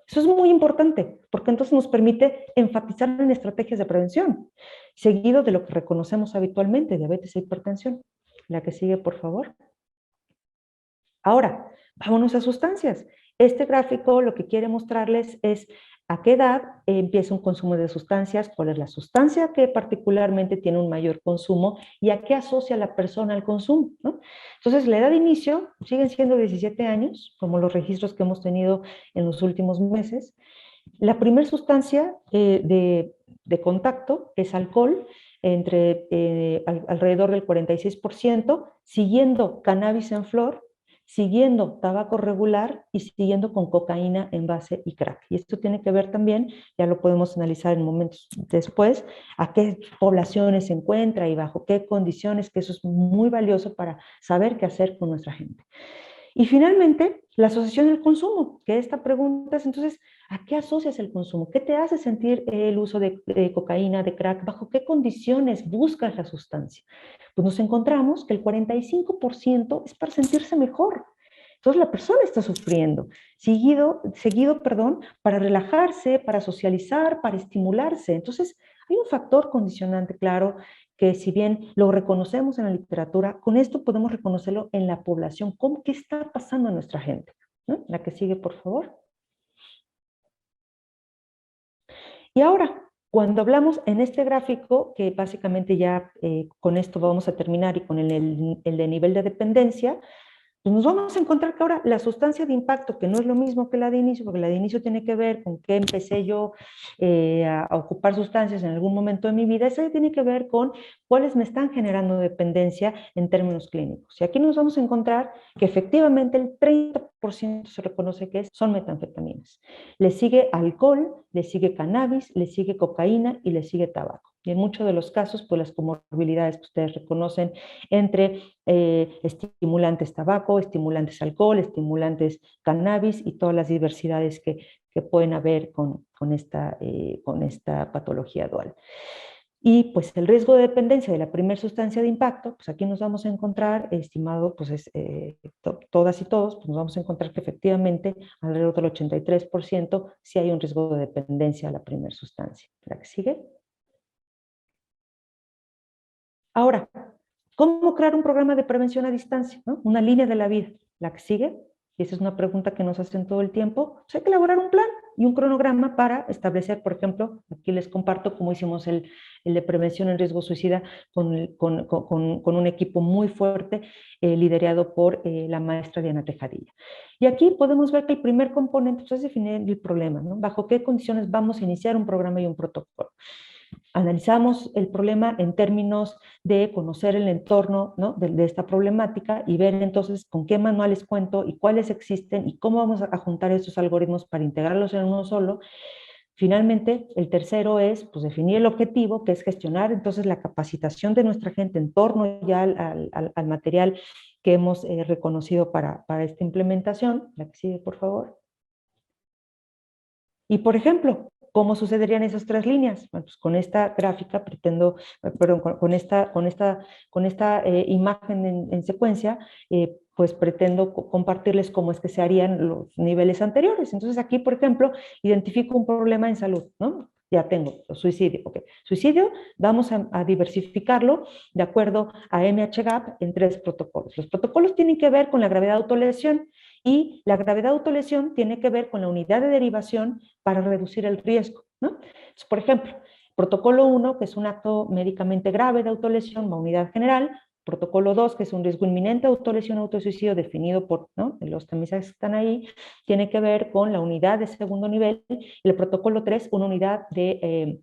Eso es muy importante, porque entonces nos permite enfatizar en estrategias de prevención, seguido de lo que reconocemos habitualmente, diabetes e hipertensión. La que sigue, por favor. Ahora, vámonos a sustancias. Este gráfico lo que quiere mostrarles es a qué edad empieza un consumo de sustancias, cuál es la sustancia que particularmente tiene un mayor consumo y a qué asocia la persona al consumo, ¿no? Entonces, la edad de inicio siguen siendo 17 años, como los registros que hemos tenido en los últimos meses. La primera sustancia de contacto es alcohol, alrededor del 46%, siguiendo cannabis en flor, siguiendo tabaco regular y siguiendo con cocaína en base y crack. Y esto tiene que ver también, ya lo podemos analizar en momentos después, a qué poblaciones se encuentra y bajo qué condiciones, que eso es muy valioso para saber qué hacer con nuestra gente. Y finalmente, la asociación del consumo, que esta pregunta es entonces, ¿a qué asocias el consumo? ¿Qué te hace sentir el uso de cocaína, de crack? ¿Bajo qué condiciones buscas la sustancia? Pues nos encontramos que el 45% es para sentirse mejor. Entonces la persona está sufriendo, seguido, para relajarse, para socializar, para estimularse. Entonces hay un factor condicionante, claro, que si bien lo reconocemos en la literatura, con esto podemos reconocerlo en la población. ¿Qué está pasando a nuestra gente? ¿No? La que sigue, por favor. Y ahora, cuando hablamos en este gráfico, que básicamente ya con esto vamos a terminar y con el de nivel de dependencia, pues nos vamos a encontrar que ahora la sustancia de impacto, que no es lo mismo que la de inicio, porque la de inicio tiene que ver con que empecé yo a ocupar sustancias en algún momento de mi vida, esa tiene que ver con cuáles me están generando dependencia en términos clínicos. Y aquí nos vamos a encontrar que efectivamente el 30% se reconoce que son metanfetaminas. Le sigue alcohol, le sigue cannabis, le sigue cocaína y le sigue tabaco. Y en muchos de los casos, pues las comorbilidades que ustedes reconocen entre estimulantes tabaco, estimulantes alcohol, estimulantes cannabis y todas las diversidades que pueden haber con esta patología dual. Y pues el riesgo de dependencia de la primera sustancia de impacto, pues aquí nos vamos a encontrar, estimado, pues todas y todos, pues nos vamos a encontrar que efectivamente alrededor del 83% sí hay un riesgo de dependencia a la primera sustancia. ¿La que sigue? Ahora, ¿cómo crear un programa de prevención a distancia? ¿No? Una línea de la vida. ¿La que sigue? Y esa es una pregunta que nos hacen todo el tiempo. Pues hay que elaborar un plan y un cronograma para establecer, por ejemplo, aquí les comparto cómo hicimos el de prevención en riesgo suicida con un equipo muy fuerte liderado por la maestra Diana Tejadilla. Y aquí podemos ver que el primer componente pues, es definir el problema, ¿no? Bajo qué condiciones vamos a iniciar un programa y un protocolo. Analizamos el problema en términos de conocer el entorno, ¿no? de esta problemática y ver entonces con qué manuales cuento y cuáles existen y cómo vamos a juntar estos algoritmos para integrarlos en uno solo. Finalmente, el tercero es pues, definir el objetivo, que es gestionar entonces la capacitación de nuestra gente en torno ya al material que hemos reconocido para esta implementación. La que sigue, por favor. Y por ejemplo, ¿cómo sucederían esas tres líneas? Bueno, pues con esta gráfica pretendo, perdón, con esta imagen en secuencia, pues pretendo compartirles cómo es que se harían los niveles anteriores. Entonces aquí, por ejemplo, identifico un problema en salud, ¿no? Ya tengo suicidio. Okay. Suicidio, vamos a diversificarlo de acuerdo a MHGAP en 3 protocolos. Los protocolos tienen que ver con la gravedad de autolesión y la gravedad de autolesión tiene que ver con la unidad de derivación para reducir el riesgo, ¿no? Entonces, por ejemplo, protocolo 1, que es un acto médicamente grave de autolesión, unidad general. Protocolo 2, que es un riesgo inminente de autolesión o autosuicidio definido por, ¿no? los tamizajes que están ahí, tiene que ver con la unidad de segundo nivel. Y el protocolo 3, una unidad de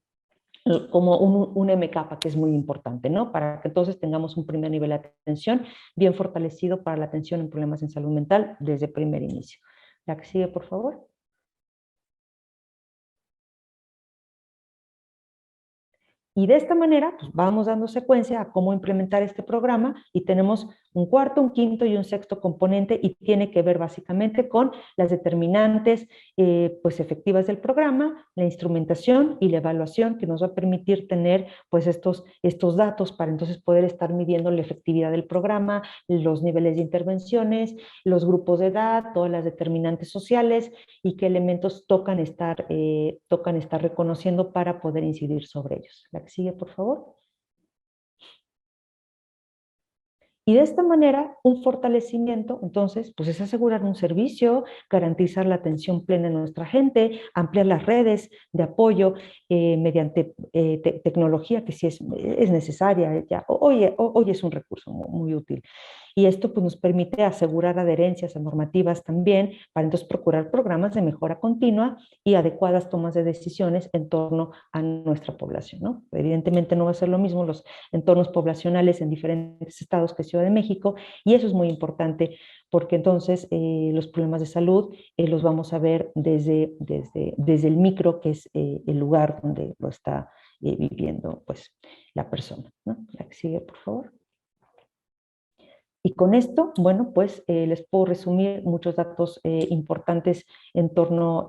como un MK, que es muy importante, ¿no? Para que entonces tengamos un primer nivel de atención bien fortalecido para la atención en problemas en salud mental desde primer inicio. La que sigue, por favor. Y de esta manera, pues vamos dando secuencia a cómo implementar este programa y tenemos un cuarto, un quinto y un sexto componente y tiene que ver básicamente con las determinantes pues efectivas del programa, la instrumentación y la evaluación que nos va a permitir tener pues estos datos para entonces poder estar midiendo la efectividad del programa, los niveles de intervenciones, los grupos de edad, todas las determinantes sociales y qué elementos tocan estar reconociendo para poder incidir sobre ellos. La que sigue, por favor. Y de esta manera, un fortalecimiento, entonces, pues es asegurar un servicio, garantizar la atención plena de nuestra gente, ampliar las redes de apoyo mediante tecnología que sí es necesaria. Ya, hoy es un recurso muy útil. Y esto pues, nos permite asegurar adherencias a normativas también, para entonces procurar programas de mejora continua y adecuadas tomas de decisiones en torno a nuestra población, ¿no? Evidentemente no va a ser lo mismo los entornos poblacionales en diferentes estados que Ciudad de México, y eso es muy importante porque entonces los problemas de salud los vamos a ver desde el micro, que es el lugar donde lo está viviendo pues, la persona, ¿no? La que sigue, por favor. Y con esto, bueno, pues les puedo resumir muchos datos importantes en torno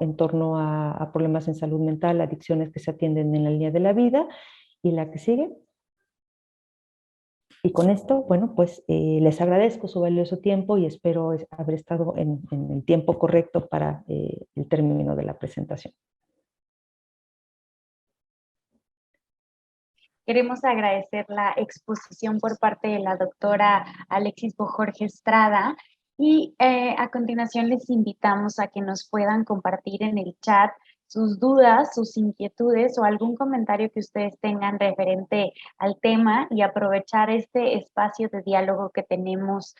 a problemas en salud mental, adicciones que se atienden en la línea de la vida. Y la que sigue. Y con esto, bueno, pues les agradezco su valioso tiempo y espero haber estado en el tiempo correcto para el término de la presentación. Queremos agradecer la exposición por parte de la doctora Alexis Bojorge Estrada y a continuación les invitamos a que nos puedan compartir en el chat sus dudas, sus inquietudes o algún comentario que ustedes tengan referente al tema y aprovechar este espacio de diálogo que tenemos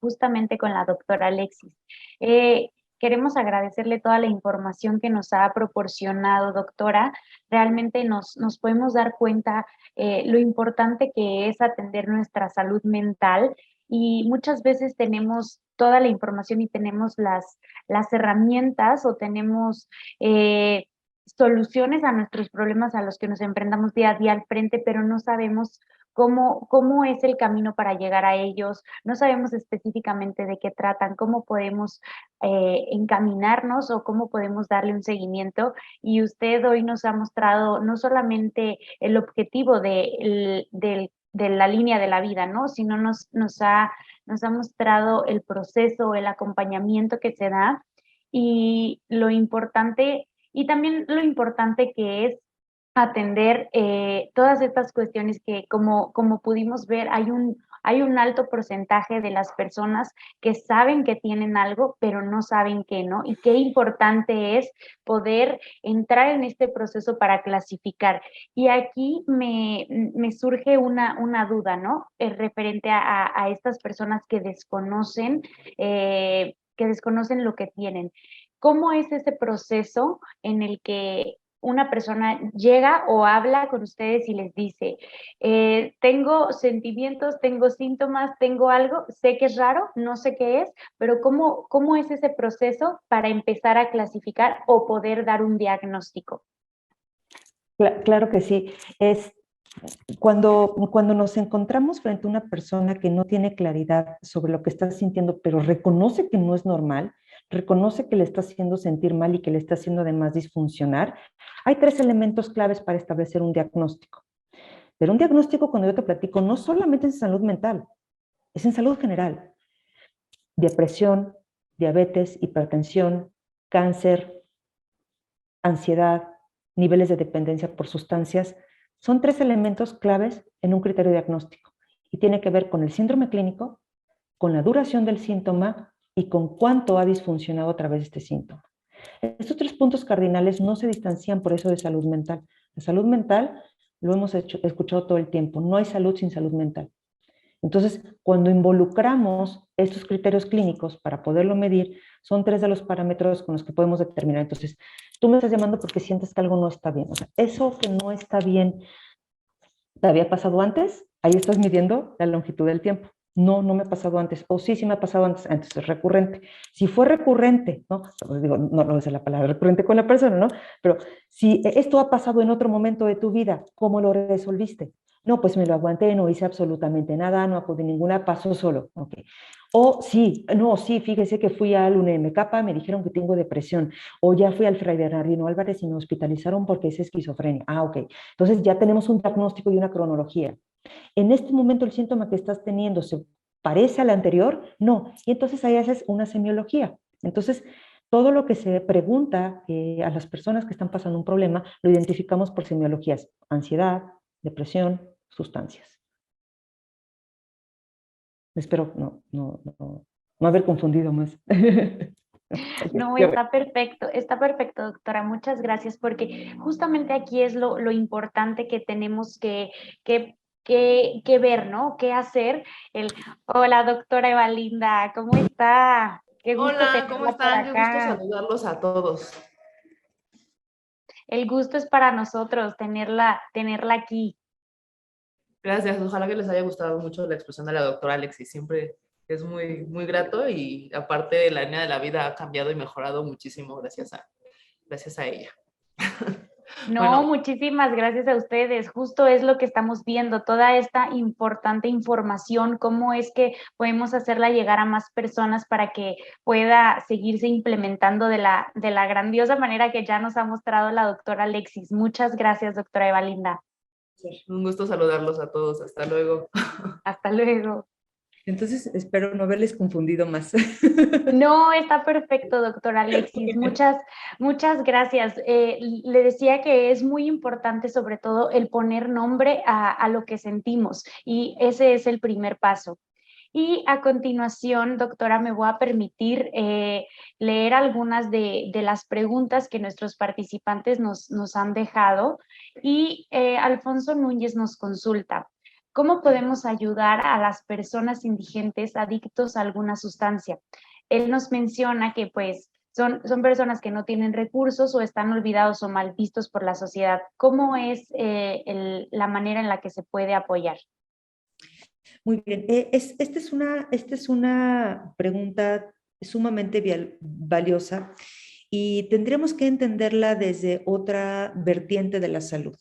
justamente con la doctora Alexis. Queremos agradecerle toda la información que nos ha proporcionado, doctora. Realmente nos podemos dar cuenta lo importante que es atender nuestra salud mental y muchas veces tenemos toda la información y tenemos las herramientas o tenemos soluciones a nuestros problemas a los que nos enfrentamos día a día al frente, pero no sabemos cómo es el camino para llegar a ellos, no sabemos específicamente de qué tratan, cómo podemos encaminarnos o cómo podemos darle un seguimiento. Y usted hoy nos ha mostrado no solamente el objetivo de la línea de la vida, ¿no? Sino nos ha mostrado el proceso, el acompañamiento que se da y lo importante, y también lo importante que es atender todas estas cuestiones que como pudimos ver hay un alto porcentaje de las personas que saben que tienen algo, pero no saben qué, ¿no? Y qué importante es poder entrar en este proceso para clasificar. Y aquí me surge una duda, ¿no? Referente a estas personas que desconocen lo que tienen. ¿Cómo es ese proceso en el que una persona llega o habla con ustedes y les dice, tengo sentimientos, tengo síntomas, tengo algo, sé que es raro, no sé qué es, pero ¿cómo es ese proceso para empezar a clasificar o poder dar un diagnóstico? Claro que sí. Cuando nos encontramos frente a una persona que no tiene claridad sobre lo que está sintiendo, pero reconoce que no es normal, reconoce que le está haciendo sentir mal y que le está haciendo además disfuncionar, hay 3 elementos claves para establecer un diagnóstico. Pero un diagnóstico, cuando yo te platico, no solamente es en salud mental, es en salud general. Depresión, diabetes, hipertensión, cáncer, ansiedad, niveles de dependencia por sustancias, son 3 elementos claves en un criterio diagnóstico y tiene que ver con el síndrome clínico, con la duración del síntoma y con cuánto ha disfuncionado a través de este síntoma. Estos 3 puntos cardinales no se distancian por eso de salud mental. La salud mental, lo hemos escuchado todo el tiempo, no hay salud sin salud mental. Entonces, cuando involucramos estos criterios clínicos para poderlo medir, son 3 de los parámetros con los que podemos determinar. Entonces, tú me estás llamando porque sientes que algo no está bien. O sea, eso que no está bien, ¿te había pasado antes? Ahí estás midiendo la longitud del tiempo. No, no me ha pasado antes. O sí, sí me ha pasado antes. Entonces es recurrente. Si fue recurrente, ¿no? Digo, no, no es la palabra recurrente con la persona, ¿no? Pero si esto ha pasado en otro momento de tu vida, ¿cómo lo resolviste? No, pues me lo aguanté, no hice absolutamente nada, no acudí a ninguna, pasó solo. Ok. O sí, no, sí, fíjese que fui al UNMK, me dijeron que tengo depresión. O ya fui al Fray Bernardino Álvarez y me hospitalizaron porque es esquizofrenia. Ah, ok. Entonces ya tenemos un diagnóstico y una cronología. En este momento el síntoma que estás teniendo se parece al anterior, no. Y entonces ahí haces una semiología. Entonces, todo lo que se pregunta a las personas que están pasando un problema, lo identificamos por semiologías: ansiedad, depresión, sustancias. Espero no haber confundido más. No, está perfecto, doctora. Muchas gracias, porque justamente aquí es lo importante que tenemos que ver, ¿no? ¿Qué hacer? Hola, doctora Evalinda, ¿cómo está? Qué gusto Hola, ¿cómo tenerla por están? Qué gusto acá. saludarlos a todos. El gusto es para nosotros tenerla aquí. Gracias, ojalá que les haya gustado mucho la expresión de la doctora Alexis. Siempre es muy, muy grato y aparte la línea de la vida ha cambiado y mejorado muchísimo gracias a ella. No, Bueno, muchísimas gracias a ustedes. Justo es lo que estamos viendo, toda esta importante información, cómo es que podemos hacerla llegar a más personas para que pueda seguirse implementando de la grandiosa manera que ya nos ha mostrado la doctora Alexis. Muchas gracias, doctora Evalinda. un gusto saludarlos a todos. Hasta luego. Hasta luego. Entonces, espero no haberles confundido más. No, está perfecto, doctora Alexis. Muchas gracias. Le decía que es muy importante, sobre todo, el poner nombre a lo que sentimos, y ese es el primer paso. Y a continuación, doctora, me voy a permitir leer algunas de las preguntas que nuestros participantes nos han dejado. Y Alfonso Núñez nos consulta: ¿cómo podemos ayudar a las personas indigentes adictos a alguna sustancia? Él nos menciona que pues son personas que no tienen recursos o están olvidados o mal vistos por la sociedad. ¿Cómo es la manera en la que se puede apoyar? Muy bien, esta es una pregunta sumamente valiosa y tendremos que entenderla desde otra vertiente de la salud.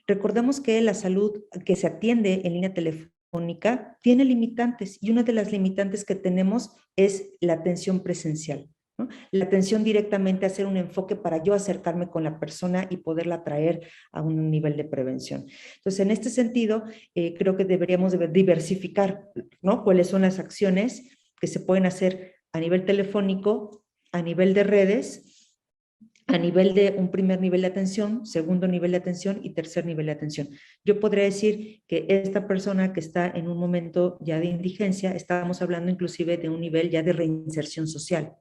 Recordemos que la salud que se atiende en línea telefónica tiene limitantes, y una de las limitantes que tenemos es la atención presencial, ¿no? La atención directamente, hacer un enfoque para yo acercarme con la persona y poderla traer a un nivel de prevención. Entonces, en este sentido, creo que deberíamos diversificar, ¿no? Cuáles son las acciones que se pueden hacer a nivel telefónico, a nivel de redes, a nivel de un primer nivel de atención, segundo nivel de atención y tercer nivel de atención. Yo podría decir que esta persona que está en un momento ya de indigencia, estamos hablando inclusive de un nivel ya de reinserción social.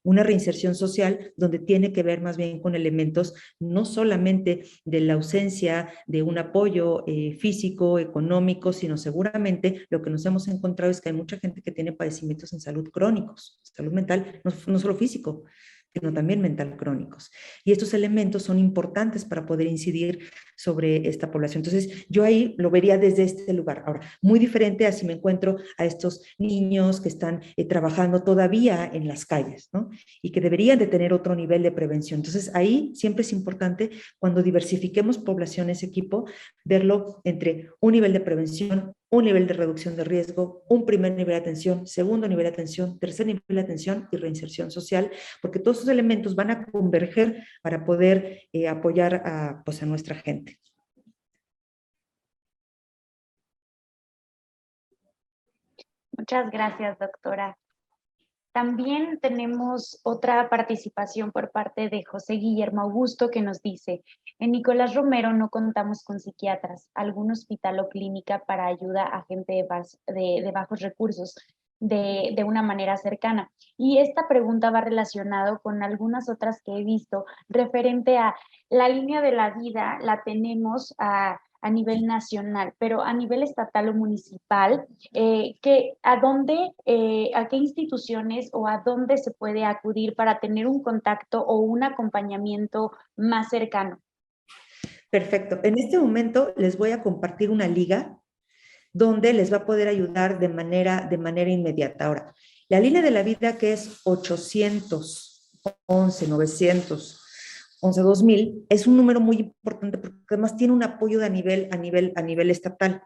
Una reinserción social donde tiene que ver más bien con elementos no solamente de la ausencia de un apoyo físico, económico, sino seguramente lo que nos hemos encontrado es que hay mucha gente que tiene padecimientos en salud crónicos, salud mental, no solo físico, sino también mental crónicos. Y estos elementos son importantes para poder incidir sobre esta población. Entonces, yo ahí lo vería desde este lugar. Ahora, muy diferente a si me encuentro a estos niños que están trabajando todavía en las calles, ¿no? Y que deberían de tener otro nivel de prevención. Entonces, ahí siempre es importante, cuando diversifiquemos poblaciones, equipo, verlo entre un nivel de prevención, un nivel de reducción de riesgo, un primer nivel de atención, segundo nivel de atención, tercer nivel de atención y reinserción social, porque todos esos elementos van a converger para poder apoyar pues, a nuestra gente. Muchas gracias, doctora. También tenemos otra participación por parte de José Guillermo Augusto, que nos dice: en Nicolás Romero no contamos con psiquiatras, algún hospital o clínica para ayuda a gente de bajos recursos de una manera cercana. Y esta pregunta va relacionado con algunas otras que he visto referente a la línea de la vida. La tenemos a nivel nacional, pero a nivel estatal o municipal, a qué instituciones o a dónde se puede acudir para tener un contacto o un acompañamiento más cercano. Perfecto. En este momento les voy a compartir una liga donde les va a poder ayudar de manera inmediata. Ahora, la línea de la vida, que es 811, 911, 2000, es un número muy importante porque además tiene un apoyo a nivel estatal,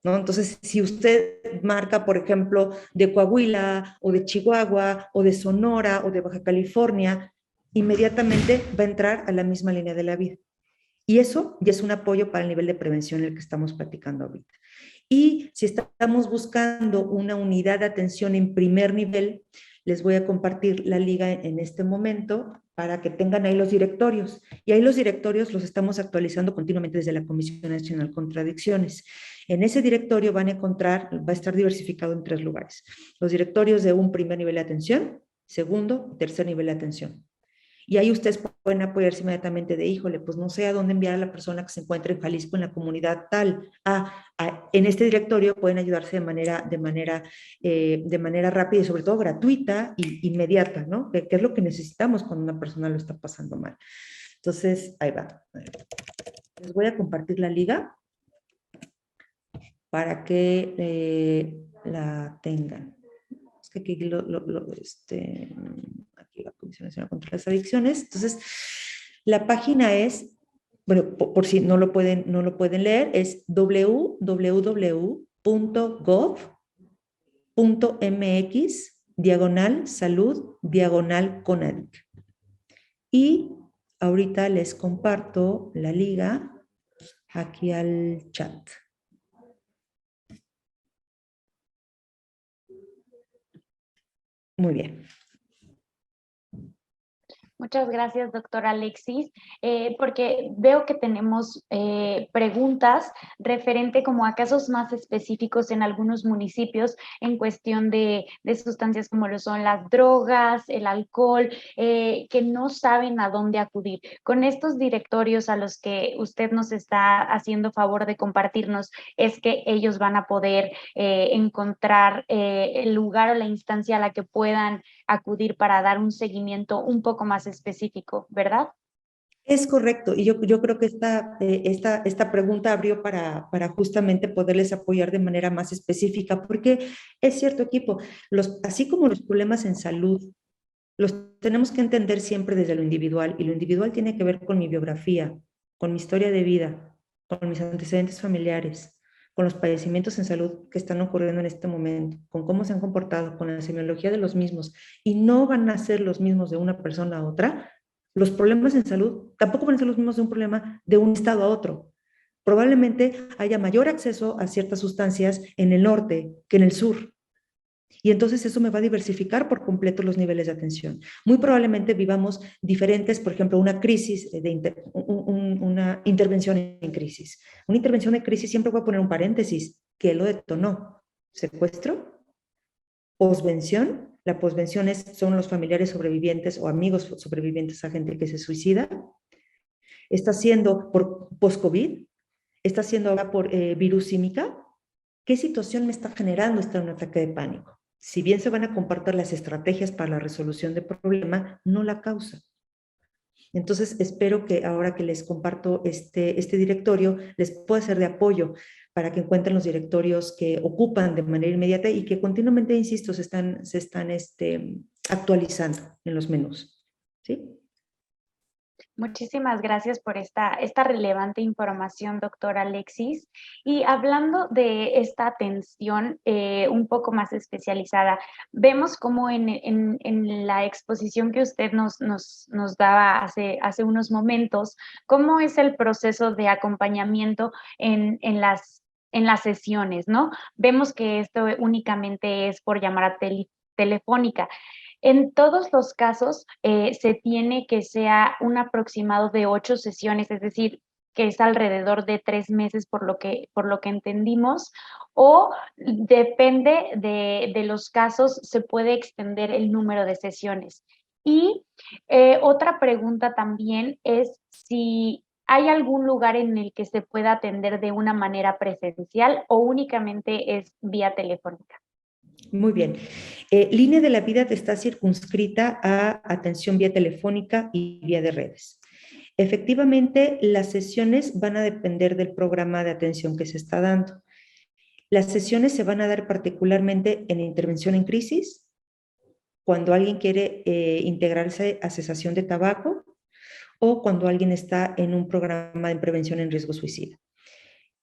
¿no? Entonces, si usted marca, por ejemplo, de Coahuila o de Chihuahua o de Sonora o de Baja California, inmediatamente va a entrar a la misma línea de la vida. Y eso ya es un apoyo para el nivel de prevención en el que estamos platicando ahorita. Y si estamos buscando una unidad de atención en primer nivel, les voy a compartir la liga en este momento para que tengan ahí los directorios. Y ahí los directorios los estamos actualizando continuamente desde la Comisión Nacional contra Adicciones. En ese directorio van a encontrar, va a estar diversificado en 3 lugares. Los directorios de un primer nivel de atención, segundo, tercer nivel de atención. Y ahí ustedes pueden apoyarse inmediatamente de, híjole, pues no sé a dónde enviar a la persona que se encuentre en Jalisco, en la comunidad tal. En este directorio pueden ayudarse de manera rápida y sobre todo gratuita e inmediata, ¿no? Que es lo que necesitamos cuando una persona lo está pasando mal. Entonces, ahí va. Les voy a compartir la liga para que la tengan. Es que aquí aquí la Comisión Nacional contra las Adicciones. Entonces, la página es, bueno, por si no lo pueden leer, es www.gov.mx/salud/CONADIC. Y ahorita les comparto la liga aquí al chat. Muy bien. Muchas gracias, doctora Alexis, porque veo que tenemos preguntas referente como a casos más específicos en algunos municipios en cuestión de sustancias como lo son las drogas, el alcohol, que no saben a dónde acudir. Con estos directorios a los que usted nos está haciendo favor de compartirnos, es que ellos van a poder encontrar el lugar o la instancia a la que puedan acudir para dar un seguimiento un poco más específico, ¿verdad? Es correcto, y yo creo que esta pregunta abrió para justamente poderles apoyar de manera más específica, porque es cierto, equipo, así como los problemas en salud, los tenemos que entender siempre desde lo individual, y lo individual tiene que ver con mi biografía, con mi historia de vida, con mis antecedentes familiares, con los padecimientos en salud que están ocurriendo en este momento, con cómo se han comportado, con la semiología de los mismos, y no van a ser los mismos de una persona a otra. Los problemas en salud tampoco van a ser los mismos de un problema de un estado a otro. Probablemente haya mayor acceso a ciertas sustancias en el norte que en el sur. Y entonces eso me va a diversificar por completo los niveles de atención. Muy probablemente vivamos diferentes, por ejemplo, una crisis, una intervención en crisis. Una intervención de crisis siempre voy a poner un paréntesis. ¿Qué lo detonó? ¿Secuestro? ¿Posvención? La posvención son los familiares sobrevivientes o amigos sobrevivientes a gente que se suicida. ¿Está siendo por post-COVID? ¿Está siendo ahora por virus símica? ¿Qué situación me está generando un ataque de pánico? Si bien se van a compartir las estrategias para la resolución del problema, no la causa. Entonces, espero que ahora que les comparto este directorio, les pueda ser de apoyo para que encuentren los directorios que ocupan de manera inmediata y que continuamente, insisto, se están actualizando en los menús. ¿Sí? Muchísimas gracias por esta relevante información, doctora Alexis. Y hablando de esta atención un poco más especializada, vemos cómo en la exposición que usted nos daba hace unos momentos, cómo es el proceso de acompañamiento en las sesiones, ¿no? Vemos que esto únicamente es por llamada telefónica. En todos los casos se tiene que sea un aproximado de 8 sesiones, es decir, que es alrededor de 3 meses por lo que entendimos, o depende de los casos, se puede extender el número de sesiones. Y otra pregunta también es si hay algún lugar en el que se pueda atender de una manera presencial o únicamente es vía telefónica. Muy bien. Línea de la vida está circunscrita a atención vía telefónica y vía de redes. Efectivamente, las sesiones van a depender del programa de atención que se está dando. Las sesiones se van a dar particularmente en intervención en crisis, cuando alguien quiere integrarse a cesación de tabaco o cuando alguien está en un programa de prevención en riesgo suicida.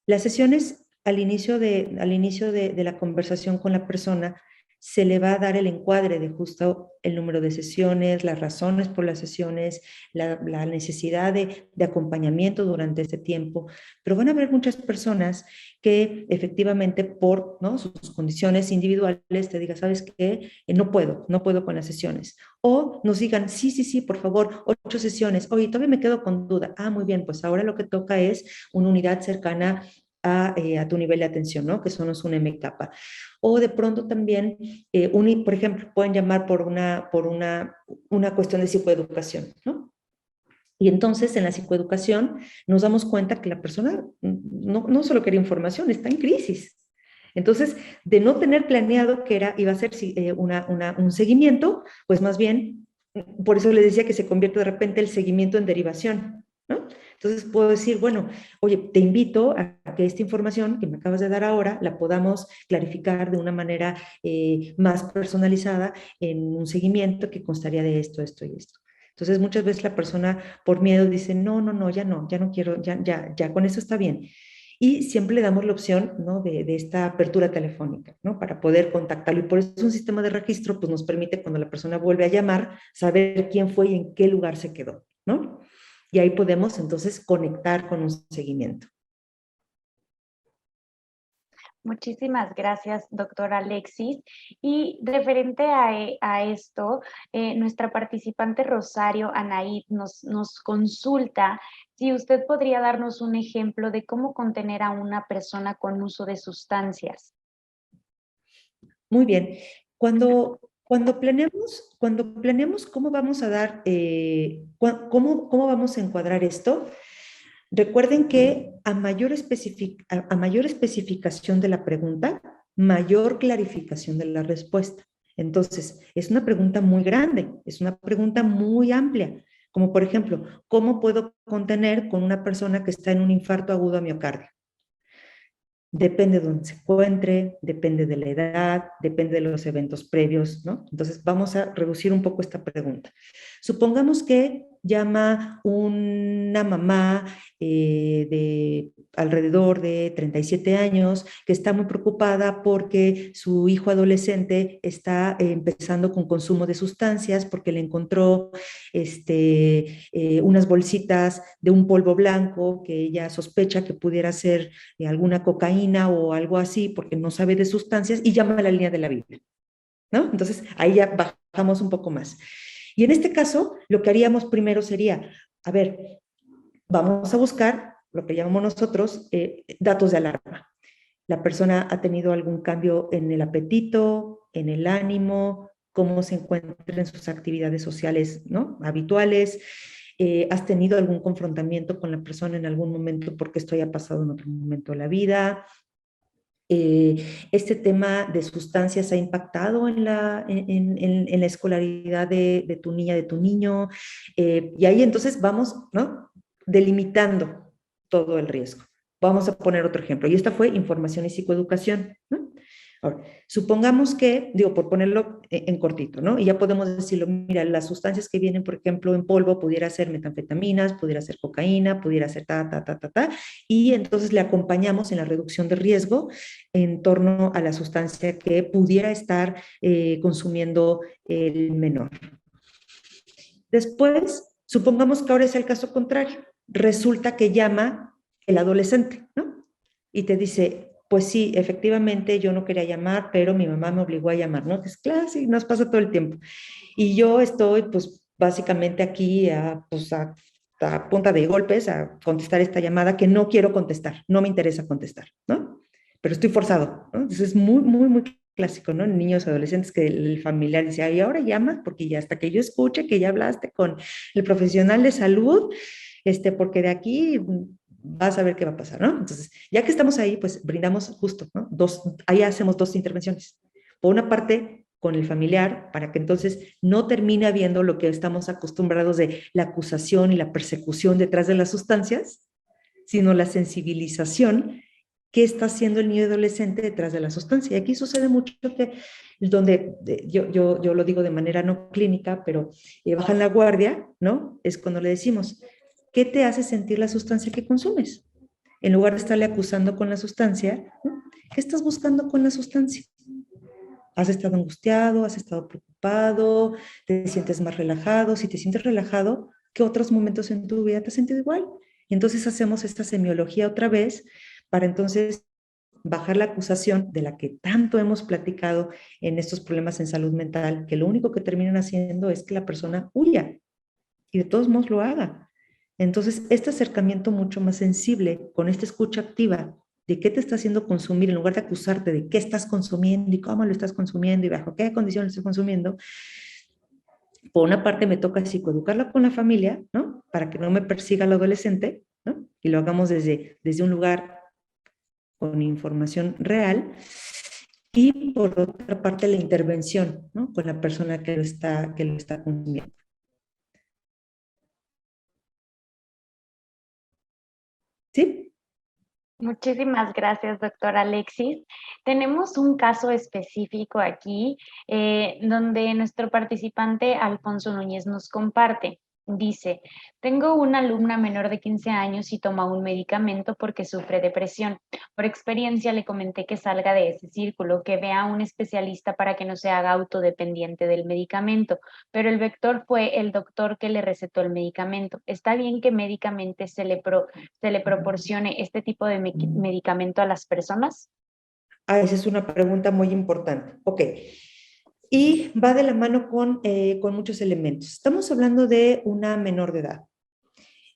Las sesiones al inicio de la conversación con la persona se le va a dar el encuadre de justo el número de sesiones, las razones por las sesiones, la necesidad de acompañamiento durante este tiempo, pero van a haber muchas personas que efectivamente por, ¿no?, sus condiciones individuales te digan, ¿sabes qué? No puedo con las sesiones. O nos digan, sí, por favor, 8 sesiones. Oye, todavía me quedo con duda. Ah, muy bien, pues ahora lo que toca es una unidad cercana a tu nivel de atención, ¿no? Que son un MK. O de pronto también, por ejemplo, pueden llamar por una cuestión de psicoeducación, ¿no? Y entonces en la psicoeducación nos damos cuenta que la persona no solo quería información, está en crisis. Entonces, de no tener planeado que iba a ser un seguimiento, pues más bien, por eso les decía que se convierte de repente el seguimiento en derivación, ¿no? Entonces puedo decir, bueno, oye, te invito a que esta información que me acabas de dar ahora la podamos clarificar de una manera más personalizada en un seguimiento que constaría de esto y esto. Entonces muchas veces la persona por miedo dice, no, ya no quiero, ya, con eso está bien. Y siempre le damos la opción, ¿no?, de esta apertura telefónica, ¿no?, para poder contactarlo. Y por eso un sistema de registro pues, nos permite, cuando la persona vuelve a llamar, saber quién fue y en qué lugar se quedó, ¿no? Y ahí podemos entonces conectar con un seguimiento. Muchísimas gracias, doctora Alexis. Y referente a esto, nuestra participante Rosario Anaid nos consulta si usted podría darnos un ejemplo de cómo contener a una persona con uso de sustancias. Muy bien. Cuando planeamos cómo vamos a dar, cómo vamos a encuadrar esto, recuerden que a mayor especificación de la pregunta, mayor clarificación de la respuesta. Entonces, es una pregunta muy grande, es una pregunta muy amplia, como por ejemplo, ¿cómo puedo contener con una persona que está en un infarto agudo a miocardio? Depende de dónde se encuentre, depende de la edad, depende de los eventos previos, ¿no? Entonces, vamos a reducir un poco esta pregunta. Supongamos que llama una mamá de alrededor de 37 años que está muy preocupada porque su hijo adolescente está empezando con consumo de sustancias porque le encontró unas bolsitas de un polvo blanco que ella sospecha que pudiera ser alguna cocaína o algo así porque no sabe de sustancias y llama a la línea de la vida, ¿no? Entonces ahí ya bajamos un poco más. Y en este caso, lo que haríamos primero sería, a ver, vamos a buscar lo que llamamos nosotros datos de alarma. La persona ha tenido algún cambio en el apetito, en el ánimo, cómo se encuentra en sus actividades sociales, ¿no?, habituales. ¿Has tenido algún confrontamiento con la persona en algún momento porque esto haya pasado en otro momento de la vida? Este tema de sustancias ha impactado en la escolaridad de tu niña, de tu niño, y ahí entonces vamos, ¿no?, delimitando todo el riesgo. Vamos a poner otro ejemplo, y esta fue información y psicoeducación, ¿no? Ahora, supongamos que, digo, por ponerlo en cortito, ¿no? Y ya podemos decirlo, mira, las sustancias que vienen, por ejemplo, en polvo, pudiera ser metanfetaminas, pudiera ser cocaína, pudiera ser y entonces le acompañamos en la reducción de riesgo en torno a la sustancia que pudiera estar consumiendo el menor. Después, supongamos que ahora es el caso contrario. Resulta que llama el adolescente, ¿no? Y te dice, pues sí, efectivamente yo no quería llamar, pero mi mamá me obligó a llamar, ¿no? Es claro, sí, nos pasa todo el tiempo. Y yo estoy, pues, básicamente aquí a punta de golpes a contestar esta llamada que no quiero contestar, no me interesa contestar, ¿no? Pero estoy forzado, ¿no? Entonces es muy clásico, ¿no? En niños, adolescentes, que el familiar dice, ay, ahora llama, porque ya hasta que yo escuche que ya hablaste con el profesional de salud, porque de aquí vas a ver qué va a pasar, ¿no? Entonces, ya que estamos ahí, pues brindamos justo, ¿no? Ahí hacemos 2 intervenciones. Por una parte, con el familiar, para que entonces no termine habiendo lo que estamos acostumbrados de la acusación y la persecución detrás de las sustancias, sino la sensibilización qué está haciendo el niño y adolescente detrás de la sustancia. Y aquí sucede mucho que, donde yo lo digo de manera no clínica, pero bajan la guardia, ¿no? Es cuando le decimos, ¿qué te hace sentir la sustancia que consumes? En lugar de estarle acusando con la sustancia, ¿no? ¿Qué estás buscando con la sustancia? ¿Has estado angustiado? ¿Has estado preocupado? ¿Te sientes más relajado? Si te sientes relajado, ¿qué otros momentos en tu vida te has sentido igual? Y entonces hacemos esta semiología otra vez para entonces bajar la acusación de la que tanto hemos platicado en estos problemas en salud mental, que lo único que terminan haciendo es que la persona huya y de todos modos lo haga. Entonces, este acercamiento mucho más sensible con esta escucha activa de qué te está haciendo consumir, en lugar de acusarte de qué estás consumiendo y cómo lo estás consumiendo y bajo qué condiciones lo estás consumiendo, por una parte me toca psicoeducarla con la familia, ¿no? Para que no me persiga el adolescente, ¿no? Y lo hagamos desde un lugar con información real. Y por otra parte la intervención, ¿no? Con la persona que lo está consumiendo. ¿Sí? Muchísimas gracias, doctora Alexis. Tenemos un caso específico aquí donde nuestro participante Alfonso Núñez nos comparte. Dice, tengo una alumna menor de 15 años y toma un medicamento porque sufre depresión. Por experiencia le comenté que salga de ese círculo, que vea a un especialista para que no se haga autodependiente del medicamento, pero el vector fue el doctor que le recetó el medicamento. ¿Está bien que médicamente se le proporcione este tipo de medicamento a las personas? Esa es una pregunta muy importante. Ok. Y va de la mano con muchos elementos. Estamos hablando de una menor de edad.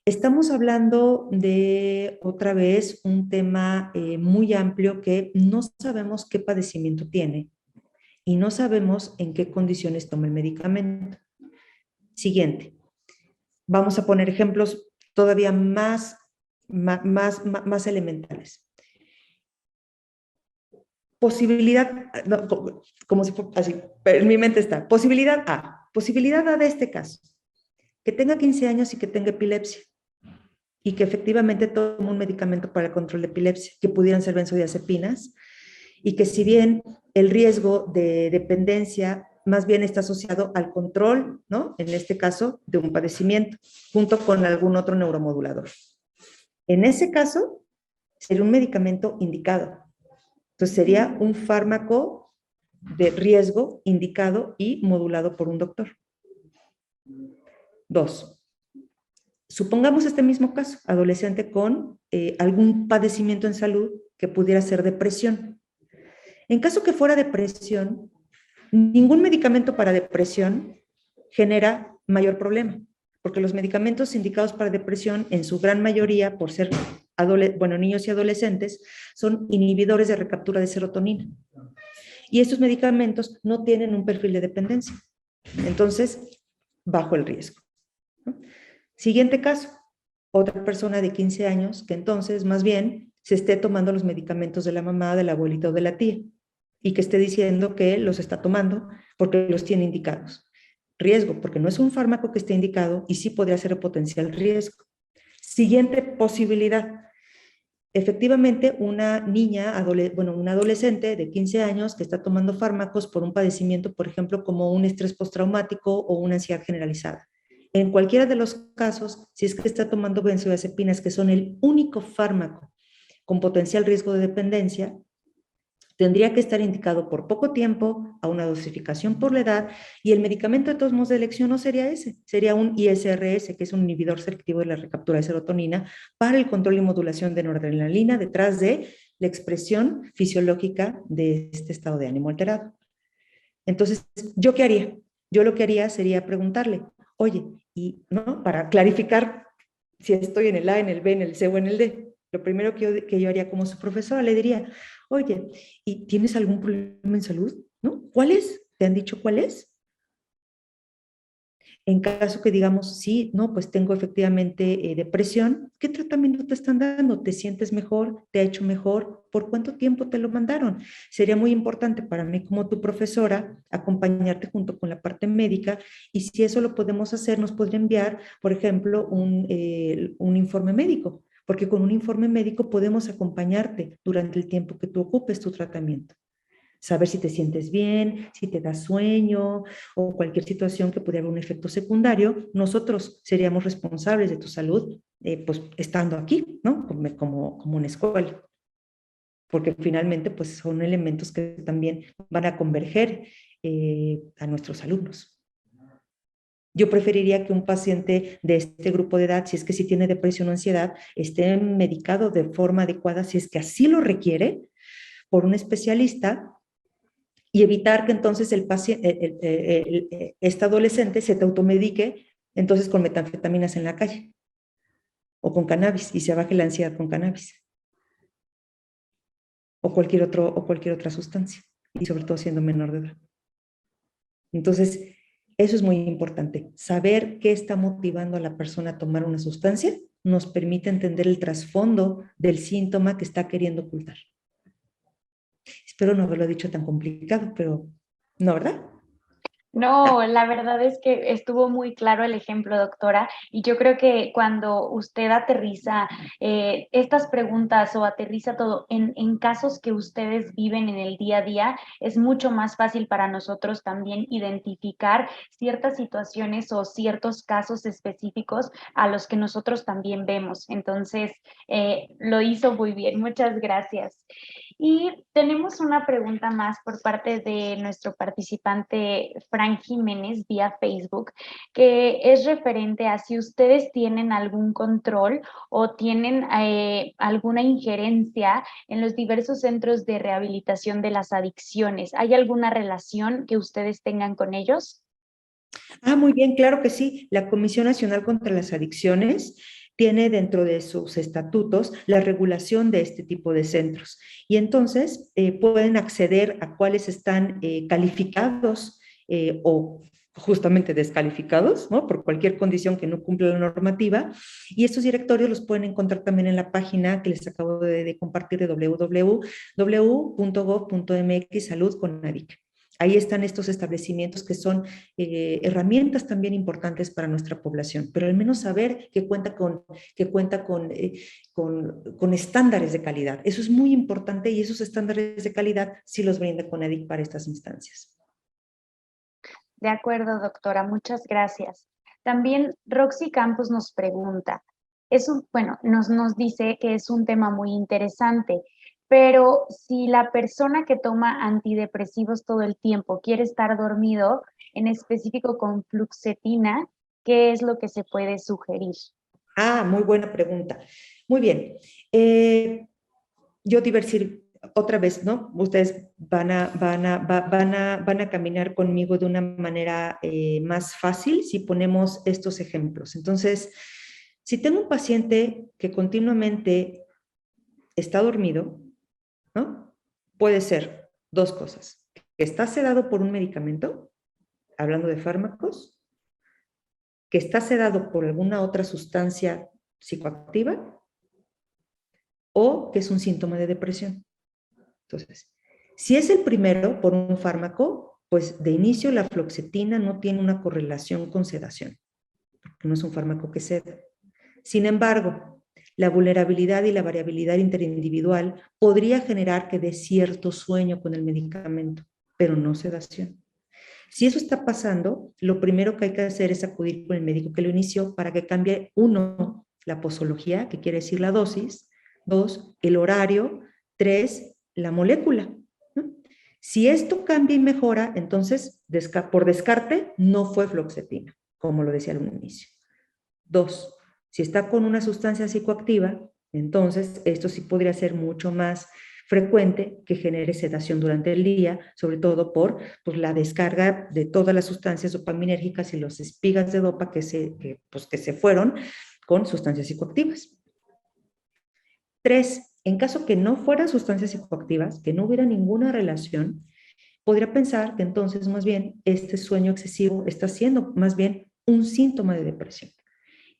Estamos hablando de, otra vez, un tema muy amplio que no sabemos qué padecimiento tiene y no sabemos en qué condiciones toma el medicamento. Siguiente. Vamos a poner ejemplos todavía más elementales. Posibilidad, no, como si fuera así, pero en mi mente está, posibilidad A de este caso, que tenga 15 años y que tenga epilepsia, y que efectivamente tome un medicamento para el control de epilepsia, que pudieran ser benzodiazepinas, y que si bien el riesgo de dependencia más bien está asociado al control, ¿no? En este caso, de un padecimiento, junto con algún otro neuromodulador. En ese caso, sería un medicamento indicado. Entonces sería un fármaco de riesgo indicado y modulado por un doctor. 2. Supongamos este mismo caso, adolescente con algún padecimiento en salud que pudiera ser depresión. En caso que fuera depresión, ningún medicamento para depresión genera mayor problema, porque los medicamentos indicados para depresión, en su gran mayoría, por ser niños y adolescentes, son inhibidores de recaptura de serotonina. Y estos medicamentos no tienen un perfil de dependencia. Entonces, bajo el riesgo. Siguiente caso, otra persona de 15 años que entonces más bien se esté tomando los medicamentos de la mamá, de la abuelita o de la tía y que esté diciendo que los está tomando porque los tiene indicados. Riesgo, porque no es un fármaco que esté indicado y sí podría ser potencial riesgo. Siguiente posibilidad. Efectivamente, una niña, una adolescente de 15 años que está tomando fármacos por un padecimiento, por ejemplo, como un estrés postraumático o una ansiedad generalizada. En cualquiera de los casos, si es que está tomando benzodiazepinas, que son el único fármaco con potencial riesgo de dependencia, tendría que estar indicado por poco tiempo, a una dosificación por la edad, y el medicamento de todos modos de elección no sería ese, sería un ISRS, que es un inhibidor selectivo de la recaptura de serotonina para el control y modulación de noradrenalina detrás de la expresión fisiológica de este estado de ánimo alterado. Entonces, ¿yo qué haría? Yo lo que haría sería preguntarle, oye, y ¿no? Para clarificar si estoy en el A, en el B, en el C o en el D. Lo primero que yo haría como su profesora, le diría, oye, ¿y tienes algún problema en salud? ¿No? ¿Cuál es? ¿Te han dicho cuál es? En caso que digamos, sí, no, pues tengo efectivamente depresión, ¿qué tratamiento te están dando? ¿Te sientes mejor? ¿Te ha hecho mejor? ¿Por cuánto tiempo te lo mandaron? Sería muy importante para mí como tu profesora acompañarte junto con la parte médica y si eso lo podemos hacer, nos podría enviar, por ejemplo, un informe médico, porque con un informe médico podemos acompañarte durante el tiempo que tú ocupes tu tratamiento. Saber si te sientes bien, si te da sueño o cualquier situación que pudiera haber un efecto secundario, nosotros seríamos responsables de tu salud, pues estando aquí, ¿no? Como una escuela. Porque finalmente pues son elementos que también van a converger a nuestros alumnos. Yo preferiría que un paciente de este grupo de edad, si es que sí tiene depresión o ansiedad, esté medicado de forma adecuada, si es que así lo requiere, por un especialista, y evitar que entonces el paciente, este adolescente se te automedique entonces con metanfetaminas en la calle o con cannabis y se baje la ansiedad con cannabis o cualquier otra sustancia y sobre todo siendo menor de edad. Entonces, eso es muy importante. Saber qué está motivando a la persona a tomar una sustancia nos permite entender el trasfondo del síntoma que está queriendo ocultar. Espero no haberlo dicho tan complicado, pero no, ¿verdad? No, la verdad es que estuvo muy claro el ejemplo, doctora, y yo creo que cuando usted aterriza estas preguntas o aterriza todo en casos que ustedes viven en el día a día, es mucho más fácil para nosotros también identificar ciertas situaciones o ciertos casos específicos a los que nosotros también vemos. Entonces, lo hizo muy bien. Muchas gracias. Y tenemos una pregunta más por parte de nuestro participante Frank Jiménez vía Facebook, que es referente a si ustedes tienen algún control o tienen alguna injerencia en los diversos centros de rehabilitación de las adicciones. ¿Hay alguna relación que ustedes tengan con ellos? Muy bien, claro que sí. La Comisión Nacional contra las Adicciones tiene dentro de sus estatutos la regulación de este tipo de centros. Y entonces pueden acceder a cuáles están calificados o justamente descalificados, ¿no? Por cualquier condición que no cumpla la normativa. Y estos directorios los pueden encontrar también en la página que les acabo de compartir de www.gov.mx Salud con ADIC. Ahí están estos establecimientos que son herramientas también importantes para nuestra población, pero al menos saber que cuenta con estándares de calidad. Eso es muy importante y esos estándares de calidad sí los brinda CONADIC para estas instancias. De acuerdo, doctora, muchas gracias. También Roxy Campos nos pregunta, nos dice que es un tema muy interesante, pero si la persona que toma antidepresivos todo el tiempo quiere estar dormido, en específico con fluoxetina, ¿qué es lo que se puede sugerir? Muy buena pregunta. Muy bien. Yo te iba a decir otra vez, ¿no? Ustedes van a caminar conmigo de una manera más fácil si ponemos estos ejemplos. Entonces, si tengo un paciente que continuamente está dormido, ¿no? Puede ser dos cosas. Que está sedado por un medicamento, hablando de fármacos, que está sedado por alguna otra sustancia psicoactiva o que es un síntoma de depresión. Entonces, si es el primero por un fármaco, pues de inicio la fluoxetina no tiene una correlación con sedación, porque no es un fármaco que seda. Sin embargo, la vulnerabilidad y la variabilidad interindividual podría generar que dé cierto sueño con el medicamento, pero no sedación. Si eso está pasando, lo primero que hay que hacer es acudir con el médico que lo inició para que cambie, 1, la posología, que quiere decir la dosis, 2, el horario, 3, la molécula. ¿No? Si esto cambia y mejora, entonces, por descarte, no fue fluoxetina, como lo decía al inicio. 2, si está con una sustancia psicoactiva, entonces esto sí podría ser mucho más frecuente que genere sedación durante el día, sobre todo por la descarga de todas las sustancias dopaminérgicas y las espigas de dopa que se fueron con sustancias psicoactivas. 3, en caso que no fueran sustancias psicoactivas, que no hubiera ninguna relación, podría pensar que entonces más bien este sueño excesivo está siendo más bien un síntoma de depresión.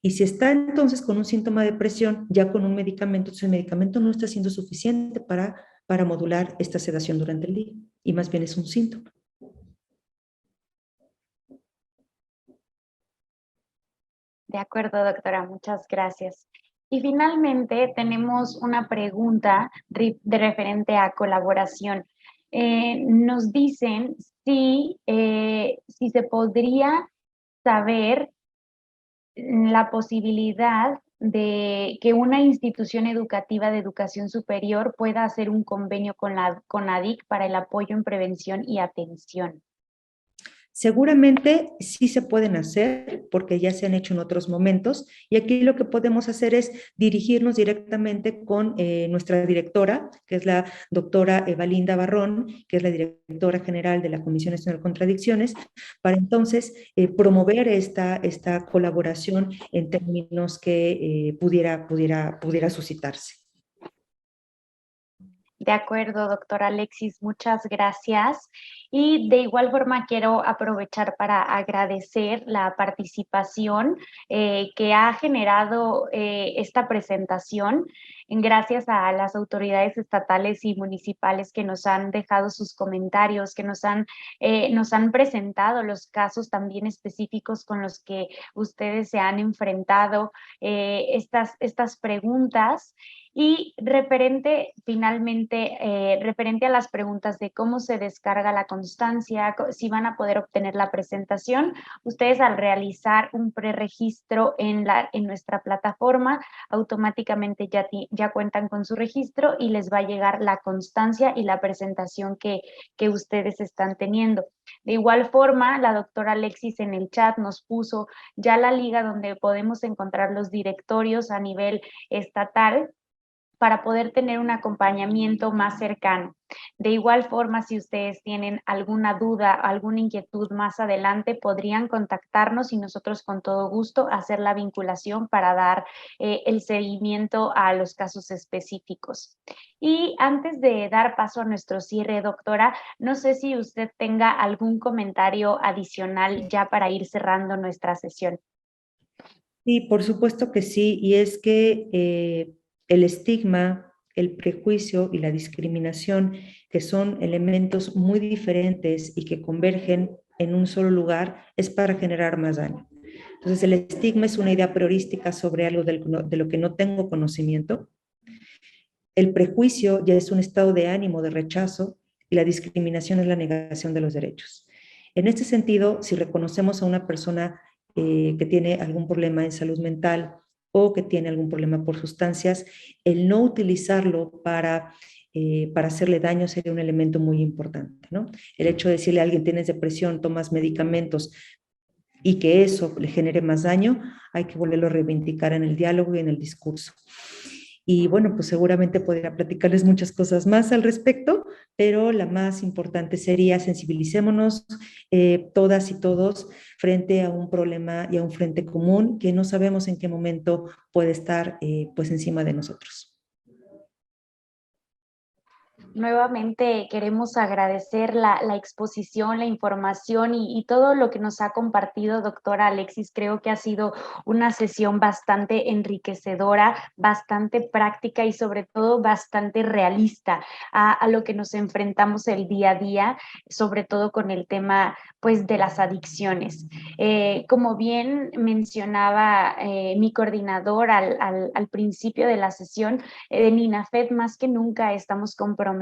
Y si está entonces con un síntoma de depresión, ya con un medicamento, entonces el medicamento no está siendo suficiente para modular esta sedación durante el día. Y más bien es un síntoma. De acuerdo, doctora, muchas gracias. Y finalmente tenemos una pregunta de referente a colaboración. Nos dicen si se podría saber la posibilidad de que una institución educativa de educación superior pueda hacer un convenio con la CONADIC para el apoyo en prevención y atención. Seguramente sí se pueden hacer porque ya se han hecho en otros momentos y aquí lo que podemos hacer es dirigirnos directamente con nuestra directora, que es la doctora Evalinda Barrón, que es la directora general de la Comisión Nacional contra Adicciones, para entonces promover esta colaboración en términos que pudiera suscitarse. De acuerdo, doctora Alexis, muchas gracias. Y de igual forma quiero aprovechar para agradecer la participación que ha generado esta presentación, gracias a las autoridades estatales y municipales que nos han dejado sus comentarios, que nos han presentado los casos también específicos con los que ustedes se han enfrentado, estas preguntas. Y referente a las preguntas de cómo se descarga la constancia, si van a poder obtener la presentación, ustedes al realizar un preregistro en nuestra plataforma, automáticamente ya cuentan con su registro y les va a llegar la constancia y la presentación que ustedes están teniendo. De igual forma, la doctora Alexis en el chat nos puso ya la liga donde podemos encontrar los directorios a nivel estatal, para poder tener un acompañamiento más cercano. De igual forma, si ustedes tienen alguna duda, alguna inquietud más adelante, podrían contactarnos y nosotros con todo gusto hacer la vinculación para dar el seguimiento a los casos específicos. Y antes de dar paso a nuestro cierre, doctora, no sé si usted tenga algún comentario adicional ya para ir cerrando nuestra sesión. Sí, por supuesto que sí, y es que el estigma, el prejuicio y la discriminación, que son elementos muy diferentes y que convergen en un solo lugar, es para generar más daño. Entonces, el estigma es una idea priorística sobre algo de lo que no tengo conocimiento. El prejuicio ya es un estado de ánimo, de rechazo, y la discriminación es la negación de los derechos. En este sentido, si reconocemos a una persona que tiene algún problema en salud mental o que tiene algún problema por sustancias, el no utilizarlo para hacerle daño sería un elemento muy importante, ¿no? El hecho de decirle a alguien, tienes depresión, tomas medicamentos, y que eso le genere más daño, hay que volverlo a reivindicar en el diálogo y en el discurso. Y bueno, pues seguramente podría platicarles muchas cosas más al respecto, pero la más importante sería sensibilicémonos todas y todos frente a un problema y a un frente común que no sabemos en qué momento puede estar pues encima de nosotros. Nuevamente queremos agradecer la exposición, la información y todo lo que nos ha compartido, doctora Alexis. Creo que ha sido una sesión bastante enriquecedora, bastante práctica y sobre todo bastante realista a lo que nos enfrentamos el día a día, sobre todo con el tema pues de las adicciones. Como bien mencionaba mi coordinador al principio de la sesión, en INAFED más que nunca estamos comprometidos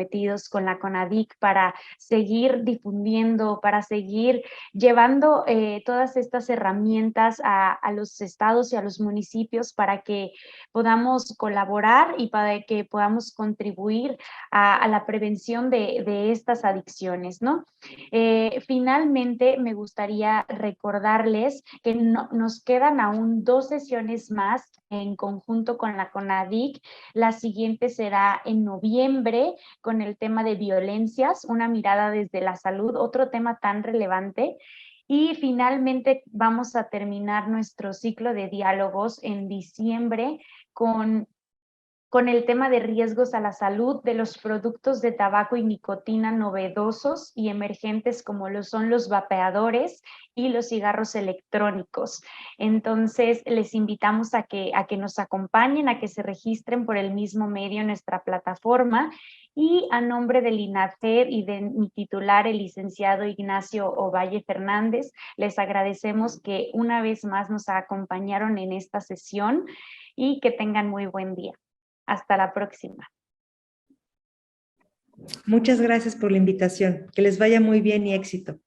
con la CONADIC para seguir difundiendo, para seguir llevando todas estas herramientas a los estados y a los municipios para que podamos colaborar y para que podamos contribuir a la prevención de estas adicciones, ¿no? Finalmente, me gustaría recordarles que nos quedan aún 2 sesiones más en conjunto con la CONADIC. La siguiente será en noviembre con el tema de violencias, una mirada desde la salud, otro tema tan relevante. Y finalmente vamos a terminar nuestro ciclo de diálogos en diciembre con el tema de riesgos a la salud de los productos de tabaco y nicotina novedosos y emergentes como lo son los vapeadores y los cigarros electrónicos. Entonces, les invitamos a que nos acompañen, a que se registren por el mismo medio en nuestra plataforma Y a nombre del INAFED y de mi titular, el licenciado Ignacio Ovalle Fernández, les agradecemos que una vez más nos acompañaron en esta sesión y que tengan muy buen día. Hasta la próxima. Muchas gracias por la invitación. Que les vaya muy bien y éxito.